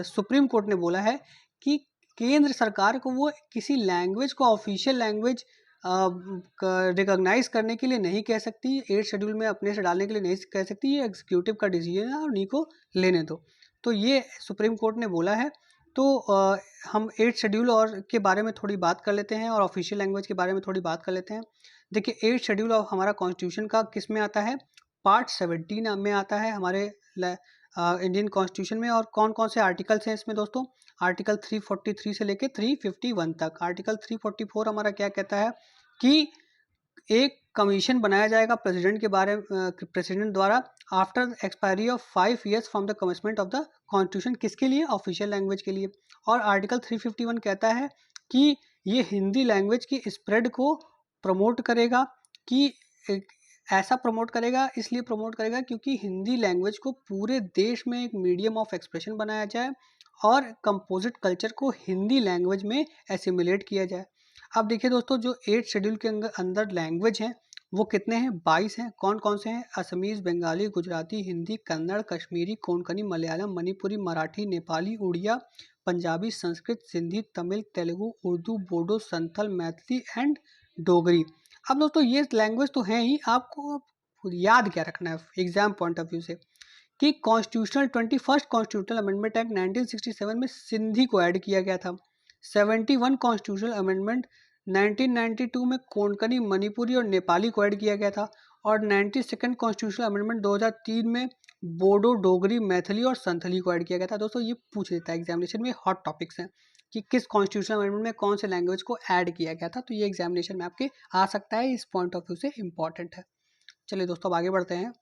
सुप्रीम कोर्ट ने बोला है कि केंद्र सरकार को वो किसी लैंग्वेज को ऑफिशियल लैंग्वेज रिकॉग्नाइज करने के लिए नहीं कह सकती, 8 शेड्यूल में अपने से डालने के लिए नहीं कह सकती, ये एग्जीक्यूटिव का डिसीजन है और उन्हीं को लेने दो। तो ये सुप्रीम कोर्ट ने बोला है। तो हम 8 शेड्यूल और के बारे में थोड़ी बात कर लेते हैं और ऑफिशियल लैंग्वेज के बारे में थोड़ी बात कर लेते हैं। देखिए 8 शेड्यूल ऑफ हमारा कॉन्स्टिट्यूशन का किस में आता है, पार्ट 17 में आता है हमारे इंडियन कॉन्स्टिट्यूशन में। और कौन कौन से आर्टिकल्स हैं इसमें दोस्तों, आर्टिकल 343 से लेके 351 तक। आर्टिकल 344 हमारा क्या कहता है कि एक कमीशन बनाया जाएगा प्रेसिडेंट के बारे में, प्रेसिडेंट द्वारा after expiry of 5 years from the commencement of the constitution, किसके लिए, ऑफिशियल लैंग्वेज के लिए। और आर्टिकल 351 कहता है कि ये हिंदी लैंग्वेज की स्प्रेड को प्रमोट करेगा, कि ऐसा प्रमोट करेगा, इसलिए प्रमोट करेगा क्योंकि हिंदी लैंग्वेज को पूरे देश में एक मीडियम ऑफ एक्सप्रेशन बनाया जाए और कंपोजिट कल्चर को हिंदी लैंग्वेज में एसिमुलेट किया जाए। अब देखिए दोस्तों, जो 8 शेड्यूल के अंदर लैंग्वेज हैं वो कितने हैं, 22 हैं। कौन कौन से हैं, असमीज, बंगाली, गुजराती, हिंदी, कन्नड़, कश्मीरी, कोंकणी, मलयालम, मणिपुरी, मराठी, नेपाली, उड़िया, पंजाबी, संस्कृत, सिंधी, तमिल, तेलुगु, उर्दू, बोडो, संथल, मैथिली एंड डोगरी। अब दोस्तों ये लैंग्वेज तो हैं ही, आपको याद क्या रखना है एग्जाम पॉइंट ऑफ व्यू से, कि constitutional 21st constitutional amendment act 1967 में सिंधी को ऐड किया गया था। 71 कॉन्स्टिट्यूशनल अमेंडमेंट 1992 में कोंकणी, मणिपुरी और नेपाली को ऐड किया गया था। और 92nd कॉन्स्टिट्यूशनल अमेंडमेंट 2003 में बोडो, डोगरी, मैथिली और संथली को ऐड किया गया था। दोस्तों ये पूछ लेता है एग्जामिनेशन में, हॉट टॉपिक्स हैं कि किस कॉन्स्टिट्यूशनल अमेंडमेंट में कौन से लैंग्वेज को ऐड किया गया था, तो ये एग्जामिनेशन में आपके आ सकता है, इस पॉइंट ऑफ व्यू से इंपॉर्टेंट है। चलिए दोस्तों अब आगे बढ़ते हैं।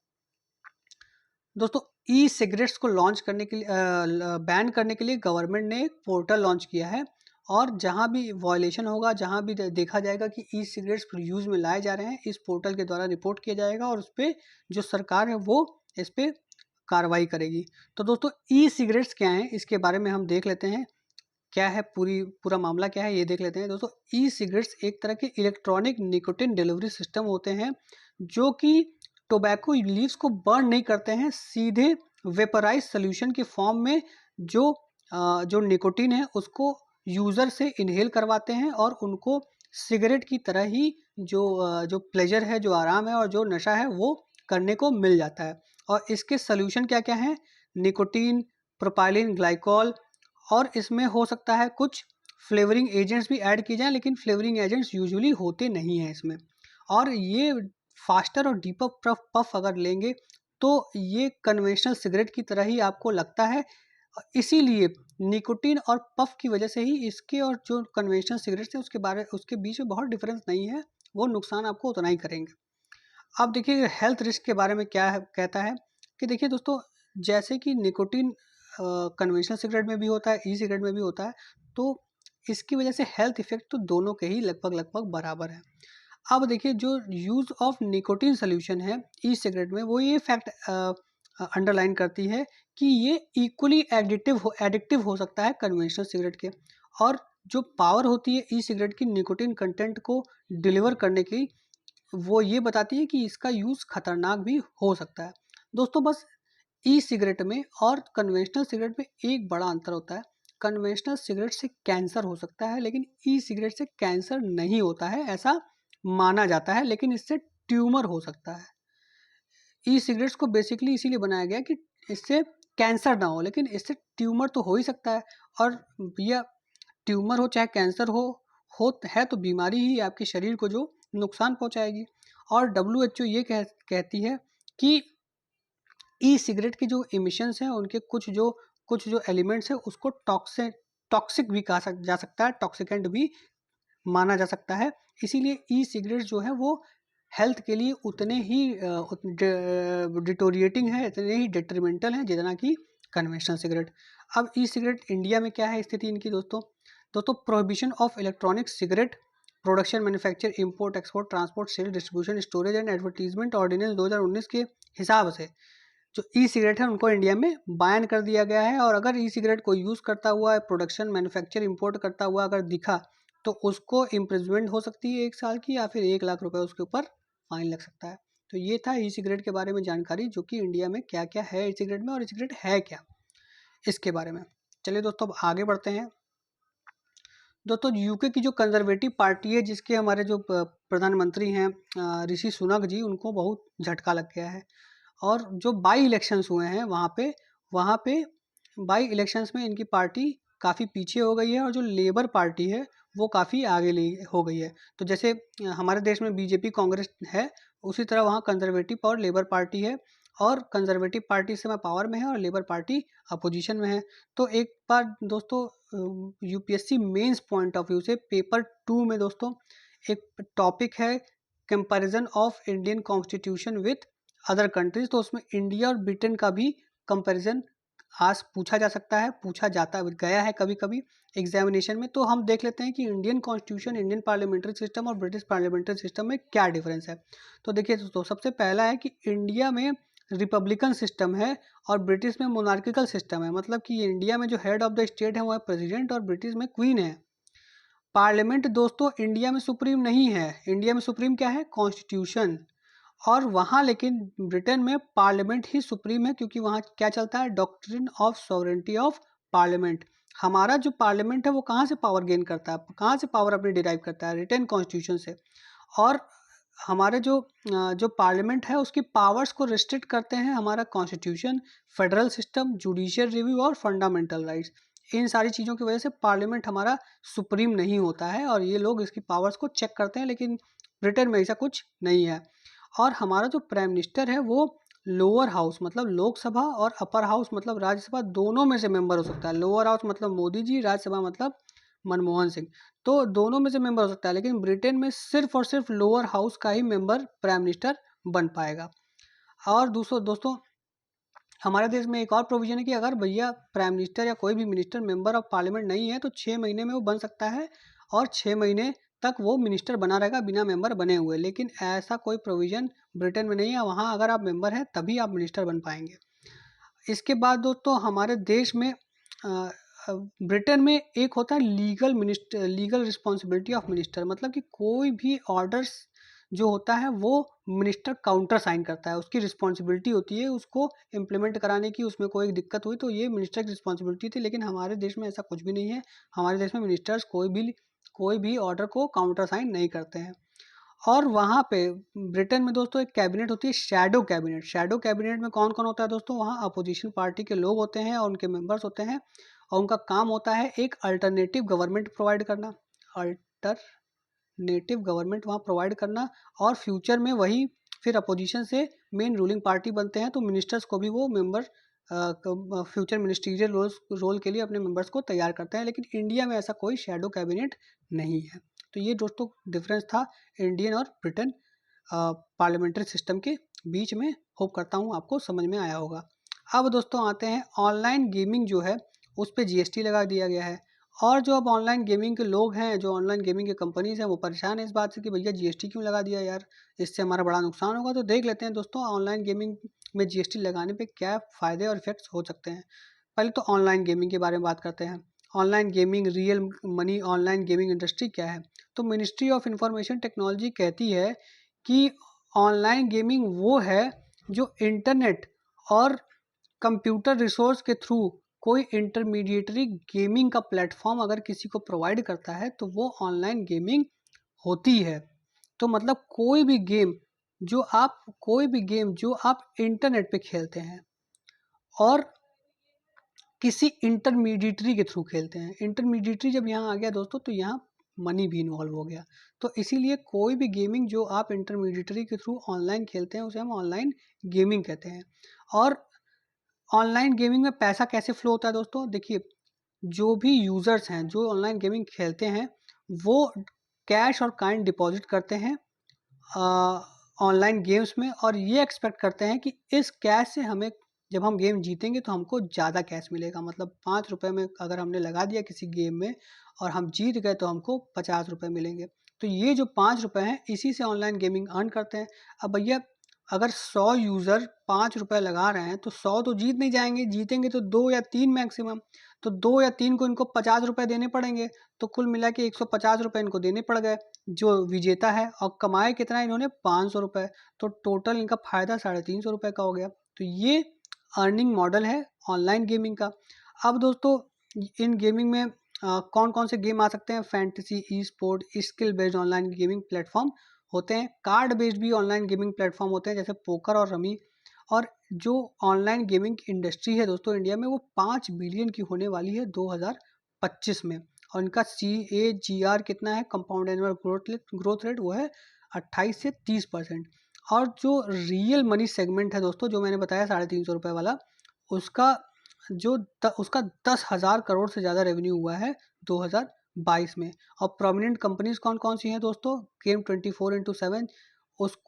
दोस्तों ई सिगरेट्स को लॉन्च करने के लिए, बैन करने के लिए गवर्नमेंट ने एक पोर्टल लॉन्च किया है, और जहां भी वॉयलेशन होगा, जहां भी देखा जाएगा कि ई सिगरेट्स यूज में लाए जा रहे हैं, इस पोर्टल के द्वारा रिपोर्ट किया जाएगा और उस पर जो सरकार है वो इस पर कार्रवाई करेगी। तो दोस्तों ई सिगरेट्स क्या हैं इसके बारे में हम देख लेते हैं, क्या है पूरा मामला क्या है ये देख लेते हैं। दोस्तों ई सिगरेट्स एक तरह के इलेक्ट्रॉनिक निकोटिन डिलीवरी सिस्टम होते हैं जो कि टोबैको लीव्स को बर्न नहीं करते हैं, सीधे वेपराइज सोल्यूशन के फॉर्म में जो निकोटिन है उसको यूज़र से इनहेल करवाते हैं और उनको सिगरेट की तरह ही जो प्लेजर है, जो आराम है और जो नशा है वो करने को मिल जाता है। और इसके सोल्यूशन क्या क्या हैं, निकोटीन, प्रोपाइलिन ग्लाइकॉल, और इसमें हो सकता है कुछ फ्लेवरिंग एजेंट्स भी ऐड किए जाएं, लेकिन फ्लेवरिंग एजेंट्स यूजुअली होते नहीं हैं इसमें। और ये फास्टर और डीपर पफ अगर लेंगे तो ये कन्वेंशनल सिगरेट की तरह ही आपको लगता है, इसीलिए निकोटीन और पफ की वजह से ही इसके और जो कन्वेंशनल सिगरेट्स हैं उसके बीच में बहुत डिफरेंस नहीं है, वो नुकसान आपको उतना ही करेंगे। अब देखिए हेल्थ रिस्क के बारे में क्या है, कहता है कि देखिए दोस्तों, जैसे कि निकोटीन कन्वेंशनल सिगरेट में भी होता है, ई सिगरेट में भी होता है, तो इसकी वजह से हेल्थ इफेक्ट तो दोनों के ही लगभग बराबर है। अब देखिए जो यूज़ ऑफ निकोटीन सोल्यूशन है ई सिगरेट में, वो ये फैक्ट अंडरलाइन करती है कि ये इक्वली एडिक्टिव हो सकता है कन्वेंशनल सिगरेट के, और जो पावर होती है ई सिगरेट की निकोटीन कंटेंट को डिलीवर करने की, वो ये बताती है कि इसका यूज़ खतरनाक भी हो सकता है। दोस्तों बस ई सिगरेट में और कन्वेंशनल सिगरेट में एक बड़ा अंतर होता है, कन्वेंशनल सिगरेट से कैंसर हो सकता है लेकिन ई सिगरेट से कैंसर नहीं होता है, ऐसा माना जाता है, लेकिन इससे ट्यूमर हो सकता है। ई सिगरेट्स को बेसिकली इसीलिए बनाया गया कि इससे कैंसर ना हो, लेकिन इससे ट्यूमर तो हो ही सकता है। और भैया ट्यूमर हो चाहे कैंसर हो है तो बीमारी ही आपके शरीर को जो नुकसान पहुंचाएगी। और WHO ये कहती है कि ई सिगरेट के जो इमिशंस हैं उनके कुछ जो एलिमेंट्स हैं उसको टॉक्सिक भी कहा जा सकता है, टॉक्सिकेंट भी माना जा सकता है। इसीलिए ई सिगरेट जो है वो हेल्थ के लिए उतने ही डिटोरिएटिंग है, इतने ही डिट्रीमेंटल हैं जितना कि कन्वेंशनल सिगरेट। अब ई सिगरेट इंडिया में क्या है स्थिति इनकी दोस्तों, prohibition of electronic cigarette production, manufacture, import, export, transport, sale, distribution, storage and advertisement ordinance 2019 के हिसाब से जो ई सिगरेट है उनको इंडिया में बैन कर दिया गया है। और अगर ई सिगरेट को यूज़ करता हुआ प्रोडक्शन, मैन्युफैक्चर, इंपोर्ट करता हुआ अगर दिखा तो उसको इम्प्रिजमेंट हो सकती है 1 साल की, या फिर 1 लाख रुपए उसके ऊपर फाइन लग सकता है। तो ये था ई सिगरेट के बारे में जानकारी, जो कि इंडिया में क्या क्या है ई सिगरेट में और ई सिगरेट है क्या, इसके बारे में। चलिए दोस्तों अब आगे बढ़ते हैं। दोस्तों यूके की जो कंजर्वेटिव पार्टी है, जिसके हमारे जो प्रधानमंत्री हैं ऋषि सुनक जी, उनको बहुत झटका लग गया है। और जो बाई इलेक्शंस हुए हैं वहाँ पे बाई इलेक्शंस में इनकी पार्टी काफ़ी पीछे हो गई है, और जो लेबर पार्टी है वो काफ़ी आगे ली हो गई है। तो जैसे हमारे देश में बीजेपी कांग्रेस है, उसी तरह वहाँ कंजर्वेटिव और लेबर पार्टी है, और कंजर्वेटिव पार्टी इस समय पावर में है और लेबर पार्टी अपोजिशन में है। तो एक बार दोस्तों UPSC mains point of view से पेपर 2 में दोस्तों एक टॉपिक है comparison of Indian constitution with other countries. तो उसमें इंडिया और ब्रिटेन का भी कंपैरिजन आज पूछा जा सकता है, पूछा जाता गया है कभी कभी एग्जामिनेशन में। तो हम देख लेते हैं कि Indian constitution, Indian parliamentary system और ब्रिटिश पार्लियामेंट्री सिस्टम में क्या डिफरेंस है। तो देखिए दोस्तों, सबसे पहला है कि इंडिया में रिपब्लिकन सिस्टम है और ब्रिटिश में मोनार्किकल सिस्टम है। मतलब कि इंडिया में जो हेड ऑफ द स्टेट है वो है प्रेसिडेंट और ब्रिटिश में क्वीन है। पार्लियामेंट दोस्तों इंडिया में सुप्रीम नहीं है, इंडिया में सुप्रीम क्या है, कॉन्स्टिट्यूशन। और वहाँ लेकिन ब्रिटेन में पार्लियामेंट ही सुप्रीम है, क्योंकि वहाँ क्या चलता है, doctrine of sovereignty of parliament. हमारा जो पार्लियामेंट है वो कहाँ से पावर गेन करता है, कहाँ से पावर अपनी डिराइव करता है, रिटेन कॉन्स्टिट्यूशन से। और हमारे जो पार्लियामेंट है उसकी पावर्स को रिस्ट्रिक्ट करते हैं हमारा constitution, federal system, judicial review और फंडामेंटल राइट्स। इन सारी चीज़ों की वजह से पार्लियामेंट हमारा सुप्रीम नहीं होता है और ये लोग इसकी पावर्स को चेक करते हैं, लेकिन ब्रिटेन में ऐसा कुछ नहीं है। और हमारा जो प्राइम मिनिस्टर है वो लोअर हाउस मतलब लोकसभा और अपर हाउस मतलब राज्यसभा दोनों में से मेंबर हो सकता है। लोअर हाउस मतलब मोदी जी, राज्यसभा मतलब मनमोहन सिंह। तो दोनों में से मेंबर हो सकता है, लेकिन ब्रिटेन में सिर्फ और सिर्फ लोअर हाउस का ही मेंबर प्राइम मिनिस्टर बन पाएगा। और दूसरों दोस्तों, हमारे देश में एक और प्रोविजन है कि अगर भैया प्राइम मिनिस्टर या कोई भी मिनिस्टर मेंबर ऑफ पार्लियामेंट नहीं है तो 6 महीने में वो बन सकता है और 6 महीने तक वो मिनिस्टर बना रहेगा बिना मेंबर बने हुए। लेकिन ऐसा कोई प्रोविजन ब्रिटेन में नहीं है, वहाँ अगर आप मेंबर हैं तभी आप मिनिस्टर बन पाएंगे। इसके बाद दोस्तों हमारे देश में ब्रिटेन में एक होता है लीगल रिस्पॉन्सिबिलिटी ऑफ मिनिस्टर। मतलब कि कोई भी ऑर्डर्स जो होता है वो मिनिस्टर काउंटर साइन करता है, उसकी रिस्पॉन्सिबिलिटी होती है उसको इम्प्लीमेंट कराने की। उसमें कोई दिक्कत हुई तो ये मिनिस्टर की रिस्पॉन्सिबिलिटी थी, लेकिन हमारे देश में ऐसा कुछ भी नहीं है। हमारे देश में मिनिस्टर्स कोई भी ऑर्डर को काउंटर साइन नहीं करते हैं। और वहाँ पे ब्रिटेन में दोस्तों एक कैबिनेट होती है शैडो कैबिनेट। शैडो कैबिनेट में कौन कौन होता है दोस्तों, वहाँ अपोजिशन पार्टी के लोग होते हैं और उनके मेंबर्स होते हैं, और उनका काम होता है एक अल्टरनेटिव गवर्नमेंट प्रोवाइड करना, अल्टरनेटिव गवर्नमेंट वहाँ प्रोवाइड करना। और फ्यूचर में वही फिर अपोजिशन से मेन रूलिंग पार्टी बनते हैं, तो मिनिस्टर्स को भी वो मेंबर फ्यूचर मिनिस्ट्रियल रोल के लिए अपने मेंबर्स को तैयार करते हैं। लेकिन इंडिया में ऐसा कोई शैडो कैबिनेट नहीं है। तो ये दोस्तों डिफरेंस था इंडियन और ब्रिटेन पार्लियामेंट्री सिस्टम के बीच में। होप करता हूँ आपको समझ में आया होगा। अब दोस्तों आते हैं ऑनलाइन गेमिंग जो है उस पर जीएसटी लगा दिया गया है। और जो अब ऑनलाइन गेमिंग के लोग हैं, जो ऑनलाइन गेमिंग के कंपनीज हैं, वो परेशान है इस बात से कि भैया जीएसटी क्यों लगा दिया यार, इससे हमारा बड़ा नुकसान होगा। तो देख लेते हैं दोस्तों ऑनलाइन गेमिंग में जीएसटी लगाने पे क्या फ़ायदे और इफेक्ट्स हो सकते हैं। पहले तो ऑनलाइन गेमिंग के बारे में बात करते हैं। Online gaming, real money online gaming industry क्या है। तो मिनिस्ट्री ऑफ इंफॉर्मेशन टेक्नोलॉजी कहती है कि ऑनलाइन गेमिंग वो है जो इंटरनेट और कंप्यूटर रिसोर्स के थ्रू कोई इंटरमीडिएटरी गेमिंग का प्लेटफॉर्म अगर किसी को प्रोवाइड करता है तो वो ऑनलाइन गेमिंग होती है। तो मतलब कोई भी गेम जो आप इंटरनेट पे खेलते हैं और किसी इंटरमीडिएटरी के थ्रू खेलते हैं। इंटरमीडिएटरी जब यहाँ आ गया दोस्तों तो यहाँ मनी भी इन्वॉल्व हो गया। तो इसीलिए कोई भी गेमिंग जो आप इंटरमीडिएटरी के थ्रू ऑनलाइन खेलते हैं उसे हम ऑनलाइन गेमिंग कहते हैं। और ऑनलाइन गेमिंग में पैसा कैसे फ्लो होता है दोस्तों, देखिए जो भी यूज़र्स हैं जो ऑनलाइन गेमिंग खेलते हैं वो कैश और काइंड डिपॉजिट करते हैं ऑनलाइन गेम्स में, और ये एक्सपेक्ट करते हैं कि इस कैश से हमें जब हम गेम जीतेंगे तो हमको ज़्यादा कैश मिलेगा। मतलब 5 रुपये में अगर हमने लगा दिया किसी गेम में और हम जीत गए तो हमको 50 रुपये मिलेंगे। तो ये जो 5 रुपये हैं इसी से ऑनलाइन गेमिंग अर्न करते हैं। अब भैया अगर 100 यूज़र 5 रुपये लगा रहे हैं तो 100 तो जीत नहीं जाएंगे, जीतेंगे तो 2 या 3 मैक्सिमम। तो 2 या 3 को इनको 50 रुपये देने पड़ेंगे, तो कुल मिला के 150 रुपये इनको देने पड़ गए जो विजेता है। और कमाए कितना इन्होंने, 500 रुपये। तो टोटल इनका फ़ायदा 350 रुपये का हो गया। तो ये अर्निंग मॉडल है ऑनलाइन गेमिंग का। अब दोस्तों इन गेमिंग में कौन कौन से गेम आ सकते हैं, fantasy, e sport, skill based online gaming platform होते हैं। कार्ड बेस्ड भी ऑनलाइन गेमिंग प्लेटफॉर्म होते हैं जैसे पोकर और रमी। और जो ऑनलाइन गेमिंग इंडस्ट्री है दोस्तों इंडिया में वो 5 बिलियन की होने वाली है 2025 में। और इनका CAGR कितना है, कंपाउंड एनुअल ग्रोथ रेट, वो है 28 से 30%। और जो रियल मनी सेगमेंट है दोस्तों, जो मैंने बताया 350 रुपये वाला, उसका उसका 10,000 करोड़ से ज़्यादा रेवेन्यू हुआ है 2022 में। और प्रोमिनेंट कंपनीज कौन कौन सी हैं दोस्तों? गेम 24/7,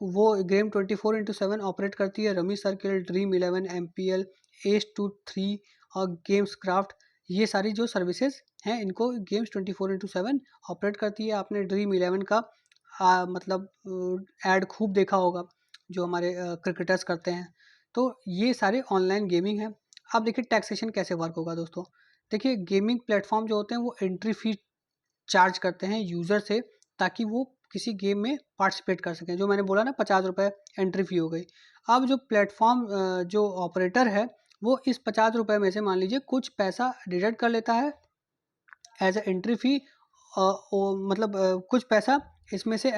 वो गेम 24/7 ऑपरेट करती है। Rummy circle, dream 11, MPL, Ace23 और गेम्स क्राफ्ट, ये सारी जो सर्विसेज हैं इनको गेम्स 24/7 ऑपरेट करती है। आपने ड्रीम 11 का मतलब ऐड खूब देखा होगा, जो हमारे क्रिकेटर्स करते हैं। तो ये सारे ऑनलाइन गेमिंग है। अब देखिए टैक्सेशन कैसे वर्क होगा दोस्तों। देखिए गेमिंग प्लेटफॉर्म जो होते हैं वो एंट्री फी चार्ज करते हैं यूज़र से, ताकि वो किसी गेम में पार्टिसिपेट कर सकें। जो मैंने बोला ना 50 रुपये एंट्री फ़ी हो गई। अब जो प्लेटफॉर्म जो ऑपरेटर है वो इस 50 रुपये में से मान लीजिए कुछ पैसा डिडक्ट कर लेता है एज ए एंट्री फ़ी, मतलब कुछ पैसा इसमें से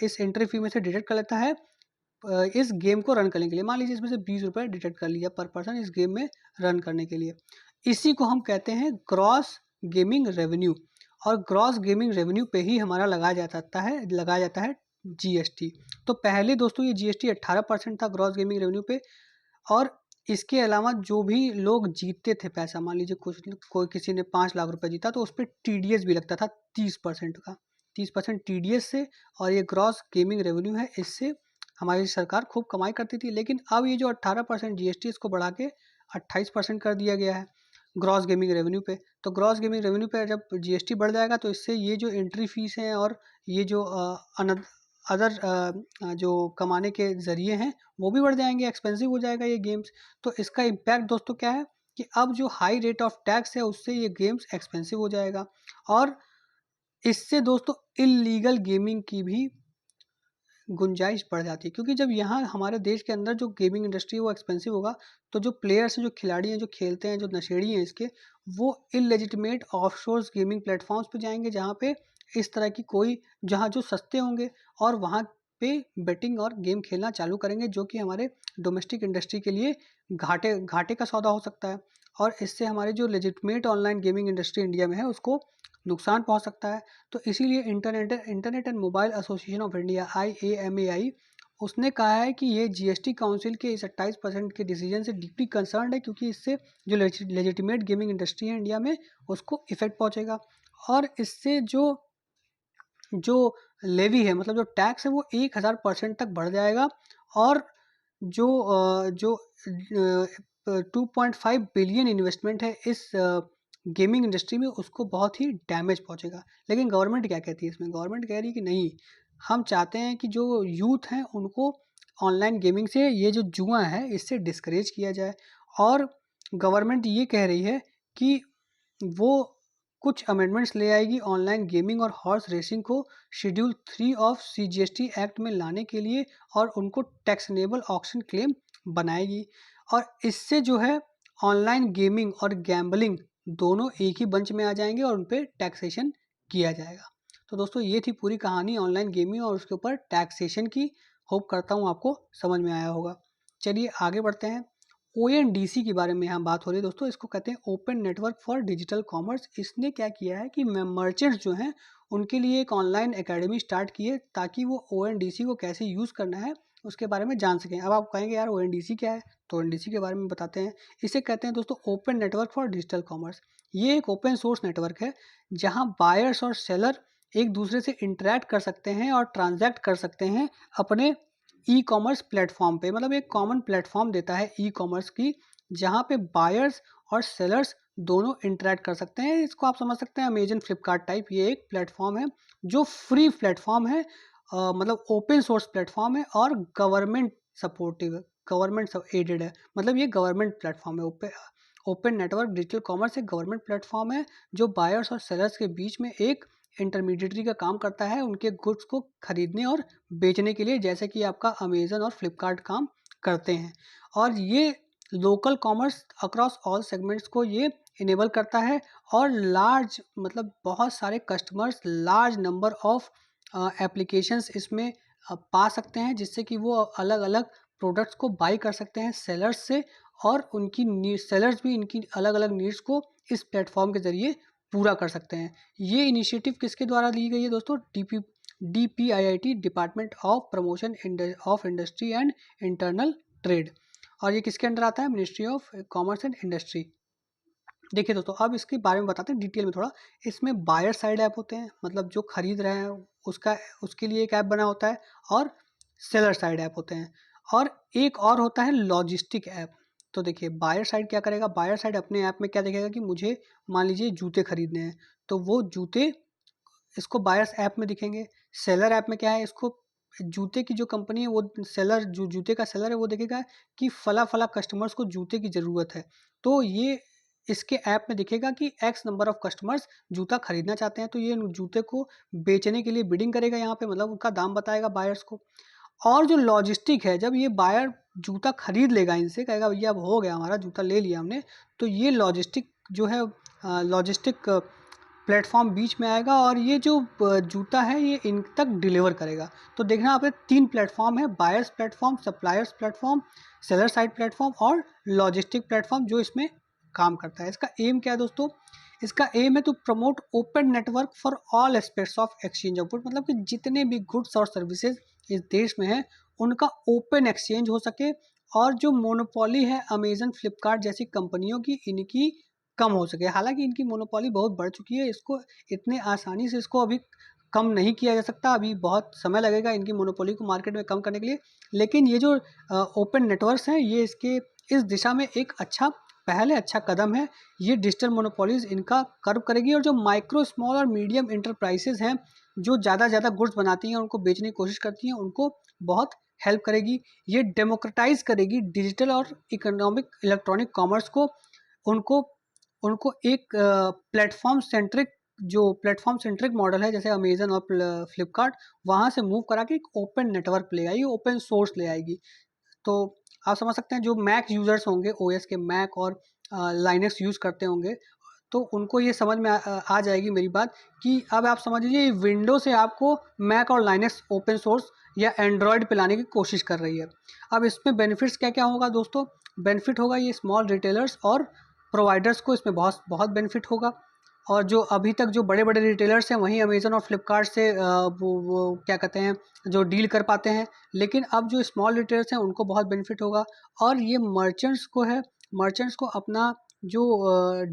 इस एंट्री फ़ी में से डिडक्ट कर लेता है इस गेम को रन करने के लिए। मान लीजिए इसमें से 20 रुपये डिडक्ट कर लिया पर पर्सन इस गेम में रन करने के लिए। इसी को हम कहते हैं ग्रॉस गेमिंग रेवेन्यू। और ग्रॉस गेमिंग रेवेन्यू पे ही हमारा लगाया जाता है GST। तो पहले दोस्तों ये GST 18% था ग्रॉस गेमिंग रेवेन्यू पे। और इसके अलावा जो भी लोग जीतते थे पैसा, मान लीजिए कोई किसी ने 5 लाख रुपए जीता, तो उस पर TDS भी लगता था 30% का, 30% TDS से। और ये ग्रॉस गेमिंग रेवेन्यू है, इससे हमारी सरकार खूब कमाई करती थी। लेकिन अब ये जो 18% GST इसको बढ़ा के 28% कर दिया गया है ग्रॉस गेमिंग रेवेन्यू पे। तो ग्रॉस गेमिंग रेवेन्यू पे जब GST बढ़ जाएगा तो इससे ये जो एंट्री फीस हैं और ये जो अदर जो कमाने के ज़रिए हैं वो भी बढ़ जाएंगे, एक्सपेंसिव हो जाएगा ये गेम्स। तो इसका इम्पैक्ट दोस्तों क्या है कि अब जो हाई रेट ऑफ टैक्स है उससे ये गेम्स एक्सपेंसिव हो जाएगा। और इससे दोस्तों इल्लीगल गेमिंग की भी गुंजाइश बढ़ जाती है, क्योंकि जब यहाँ हमारे देश के अंदर जो गेमिंग इंडस्ट्री है वो एक्सपेंसिव होगा, तो जो प्लेयर्स हैं, जो खिलाड़ी हैं, जो खेलते हैं, जो नशेड़ी हैं इसके, वो इलेजिटिमेट ऑफशोर्स गेमिंग प्लेटफॉर्म्स पे जाएंगे, जहाँ पे इस तरह की जहाँ जो सस्ते होंगे और वहाँ पे बेटिंग और गेम खेलना चालू करेंगे, जो कि हमारे डोमेस्टिक इंडस्ट्री के लिए घाटे घाटे का सौदा हो सकता है। और इससे हमारी जो legitimate online gaming industry India में है उसको नुकसान पहुंच सकता है। तो इसीलिए internet and mobile association of India IAMAI उसने कहा है कि ये GST काउंसिल के इस 28% के डिसीजन से डीपली कंसर्न है, क्योंकि इससे जो लेजिटिमेट गेमिंग इंडस्ट्री है इंडिया में उसको इफेक्ट पहुंचेगा। और इससे जो जो लेवी है, मतलब जो टैक्स है, वो 1000% तक बढ़ जाएगा। और जो 2.5 बिलियन इन्वेस्टमेंट है इस गेमिंग इंडस्ट्री में, उसको बहुत ही डैमेज पहुंचेगा। लेकिन गवर्नमेंट क्या कहती है इसमें? गवर्नमेंट कह रही है कि नहीं, हम चाहते हैं कि जो यूथ हैं उनको ऑनलाइन गेमिंग से, ये जो जुआ है इससे डिस्करेज किया जाए। और गवर्नमेंट ये कह रही है कि वो कुछ अमेंडमेंट्स ले आएगी ऑनलाइन गेमिंग और हॉर्स रेसिंग को शेड्यूल 3 ऑफ CGST एक्ट में लाने के लिए, और उनको टैक्सेबल ऑक्शन क्लेम बनाएगी। और इससे जो है ऑनलाइन गेमिंग और गैम्बलिंग दोनों एक ही बंच में आ जाएंगे और उन पर टैक्सेशन किया जाएगा। तो दोस्तों ये थी पूरी कहानी ऑनलाइन गेमिंग और उसके ऊपर टैक्सेशन की। होप करता हूँ आपको समझ में आया होगा। चलिए आगे बढ़ते हैं। ONDC के बारे में यहाँ बात हो रही है दोस्तों। इसको कहते हैं open network for digital commerce. इसने क्या किया है कि मर्चेंट्स जो हैं उनके लिए एक ऑनलाइन एकेडमी स्टार्ट की है, ताकि वो ONDC को कैसे यूज़ करना है उसके बारे में जान सकें। अब आप कहेंगे यार ONDC क्या है, तो ONDC के बारे में बताते हैं। इसे कहते हैं दोस्तों open network for digital commerce. ये एक ओपन सोर्स नेटवर्क है जहाँ बायर्स और सेलर एक दूसरे से इंटरेक्ट कर सकते हैं और ट्रांजैक्ट कर सकते हैं अपने ई-कॉमर्स प्लेटफॉर्म पे। मतलब एक कॉमन प्लेटफॉर्म देता है ई-कॉमर्स की, जहाँ पे बायर्स और सेलर्स दोनों इंटरेक्ट कर सकते हैं। इसको आप समझ सकते हैं अमेजन फ्लिपकार्ट टाइप। ये एक प्लेटफॉर्म है जो फ्री प्लेटफॉर्म है, मतलब ओपन सोर्स प्लेटफॉर्म है और गवर्नमेंट सपोर्टिव, गवर्नमेंट एडेड है। मतलब ये गवर्नमेंट प्लेटफॉर्म है। ओपन नेटवर्क डिजिटल कॉमर्स एक गवर्नमेंट प्लेटफॉर्म है जो बायर्स और सेलर्स के बीच में एक इंटरमीडिएटरी का काम करता है उनके गुड्स को खरीदने और बेचने के लिए, जैसे कि आपका अमेजन और फ्लिपकार्ट काम करते हैं। और ये local commerce across all segments को ये इनेबल करता है। और लार्ज, मतलब बहुत सारे customers, large number of applications इसमें पा सकते हैं, जिससे कि वो अलग अलग प्रोडक्ट्स को बाई कर सकते हैं सेलर्स से। और उनकी सेलर्स भी इनकी अलग अलग नीड्स को इस प्लेटफॉर्म के ज़रिए पूरा कर सकते हैं। ये इनिशिएटिव किसके द्वारा ली गई है दोस्तों? DPIIT, department of promotion of industry and internal trade, और ये किसके अंडर आता है? Ministry of commerce and industry. देखिए दोस्तों, अब इसके बारे में बताते हैं डिटेल में थोड़ा। इसमें बायर साइड ऐप होते हैं, मतलब जो खरीद रहे हैं उसके लिए एक ऐप बना होता है, और सेलर साइड ऐप होते हैं, और एक और होता है लॉजिस्टिक ऐप। तो देखिए बायर साइड क्या करेगा? बायर साइड अपने ऐप में क्या देखेगा कि मुझे मान लीजिए जूते खरीदने हैं, तो वो जूते इसको बायर्स ऐप में दिखेंगे। सेलर ऐप में क्या है? इसको जूते की जो कंपनी है, वो सेलर जो जूते का सेलर है वो देखेगा कि फला फला कस्टमर्स को जूते की ज़रूरत है, तो ये इसके ऐप में दिखेगा कि एक्स नंबर ऑफ कस्टमर्स जूता खरीदना चाहते हैं, तो ये जूते को बेचने के लिए बिडिंग करेगा यहाँ पे, मतलब उनका दाम बताएगा बायर्स को। और जो लॉजिस्टिक है, जब ये बायर जूता खरीद लेगा इनसे, कहेगा भैया अब हो गया हमारा, जूता ले लिया हमने, तो ये लॉजिस्टिक जो है लॉजिस्टिक प्लेटफॉर्म बीच में आएगा, और ये जो जूता है ये इन तक डिलीवर करेगा। तो देखना आप 3 प्लेटफॉर्म है, buyers platform, suppliers platform, seller side platform और लॉजिस्टिक प्लेटफॉर्म जो इसमें काम करता है। इसका एम क्या है दोस्तों? इसका एम है to promote open network for all aspects of exchange of good, मतलब कि जितने भी गुड्स और सर्विसेज इस देश में है उनका ओपन एक्सचेंज हो सके, और जो मोनोपोली है अमेजन, फ्लिपकार्ट जैसी कंपनियों की, इनकी कम हो सके। हालांकि इनकी मोनोपोली बहुत बढ़ चुकी है, इसको इतने आसानी से इसको अभी कम नहीं किया जा सकता, अभी बहुत समय लगेगा इनकी मोनोपोली को मार्केट में कम करने के लिए। लेकिन ये जो ओपन नेटवर्क्स हैं, ये इसके इस दिशा में एक अच्छा पहले अच्छा कदम है। ये डिजिटल मोनोपोलीज इनका कर्व करेगी, और जो माइक्रो, स्मॉल और मीडियम इंटरप्राइजेज हैं, जो ज़्यादा ज़्यादा गुड्स बनाती हैं, उनको बेचने की कोशिश करती हैं, उनको बहुत हेल्प करेगी। ये डेमोक्रेटाइज करेगी डिजिटल और इकोनॉमिक इलेक्ट्रॉनिक कॉमर्स को। उनको उनको एक प्लेटफॉर्म सेंट्रिक मॉडल है, जैसे अमेजन और फ्लिपकार्ट, वहाँ से मूव करा के एक ओपन नेटवर्क ले आई, ओपन सोर्स ले आएगी। तो आप समझ सकते हैं जो मैक यूज़र्स होंगे, ओएस के मैक और लाइनक्स यूज़ करते होंगे, तो उनको ये समझ में आ जाएगी मेरी बात, कि अब आप समझ लीजिए विंडो से आपको मैक और लाइनक्स ओपन सोर्स या एंड्रॉयड पे लाने की कोशिश कर रही है। अब इसमें बेनिफिट्स क्या क्या होगा दोस्तों? बेनिफिट होगा ये स्मॉल रिटेलर्स और प्रोवाइडर्स को, इसमें बहुत बहुत बेनिफिट होगा। और जो अभी तक जो बड़े बड़े रिटेलर्स हैं, वहीं अमेजन और फ्लिपकार्ट से वो क्या कहते हैं, जो डील कर पाते हैं। लेकिन अब जो स्मॉल रिटेलर्स हैं उनको बहुत बेनिफिट होगा, और ये मर्चेंट्स को अपना जो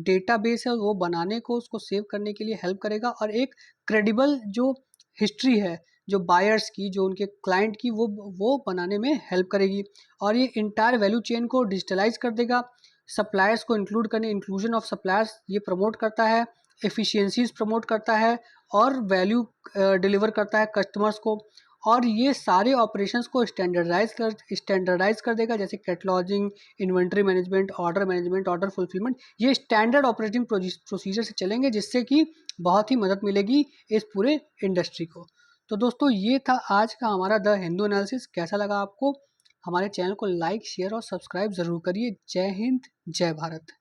डेटाबेस है वो बनाने को, उसको सेव करने के लिए हेल्प करेगा, और एक क्रेडिबल जो हिस्ट्री है जो बायर्स की, जो उनके क्लाइंट की, वो बनाने में हेल्प करेगी। और ये इंटायर वैल्यू चेन को डिजिटलाइज कर देगा, सप्लायर्स को इंक्लूड करने, इंक्लूजन ऑफ सप्लायर्स ये प्रमोट करता है, एफिशिएंसीज प्रमोट करता है, और वैल्यू डिलीवर करता है कस्टमर्स को। और ये सारे ऑपरेशंस को स्टैंडर्डाइज कर देगा, जैसे कैटलॉजिंग, इन्वेंट्री मैनेजमेंट, ऑर्डर फुलफिलमेंट, ये स्टैंडर्ड ऑपरेटिंग प्रोसीजर से चलेंगे, जिससे कि बहुत ही मदद मिलेगी इस पूरे इंडस्ट्री को। तो दोस्तों ये था आज का हमारा द हिंदू एनालिसिस। कैसा लगा आपको? हमारे चैनल को लाइक, शेयर और सब्सक्राइब ज़रूर करिए। जय हिंद, जय भारत।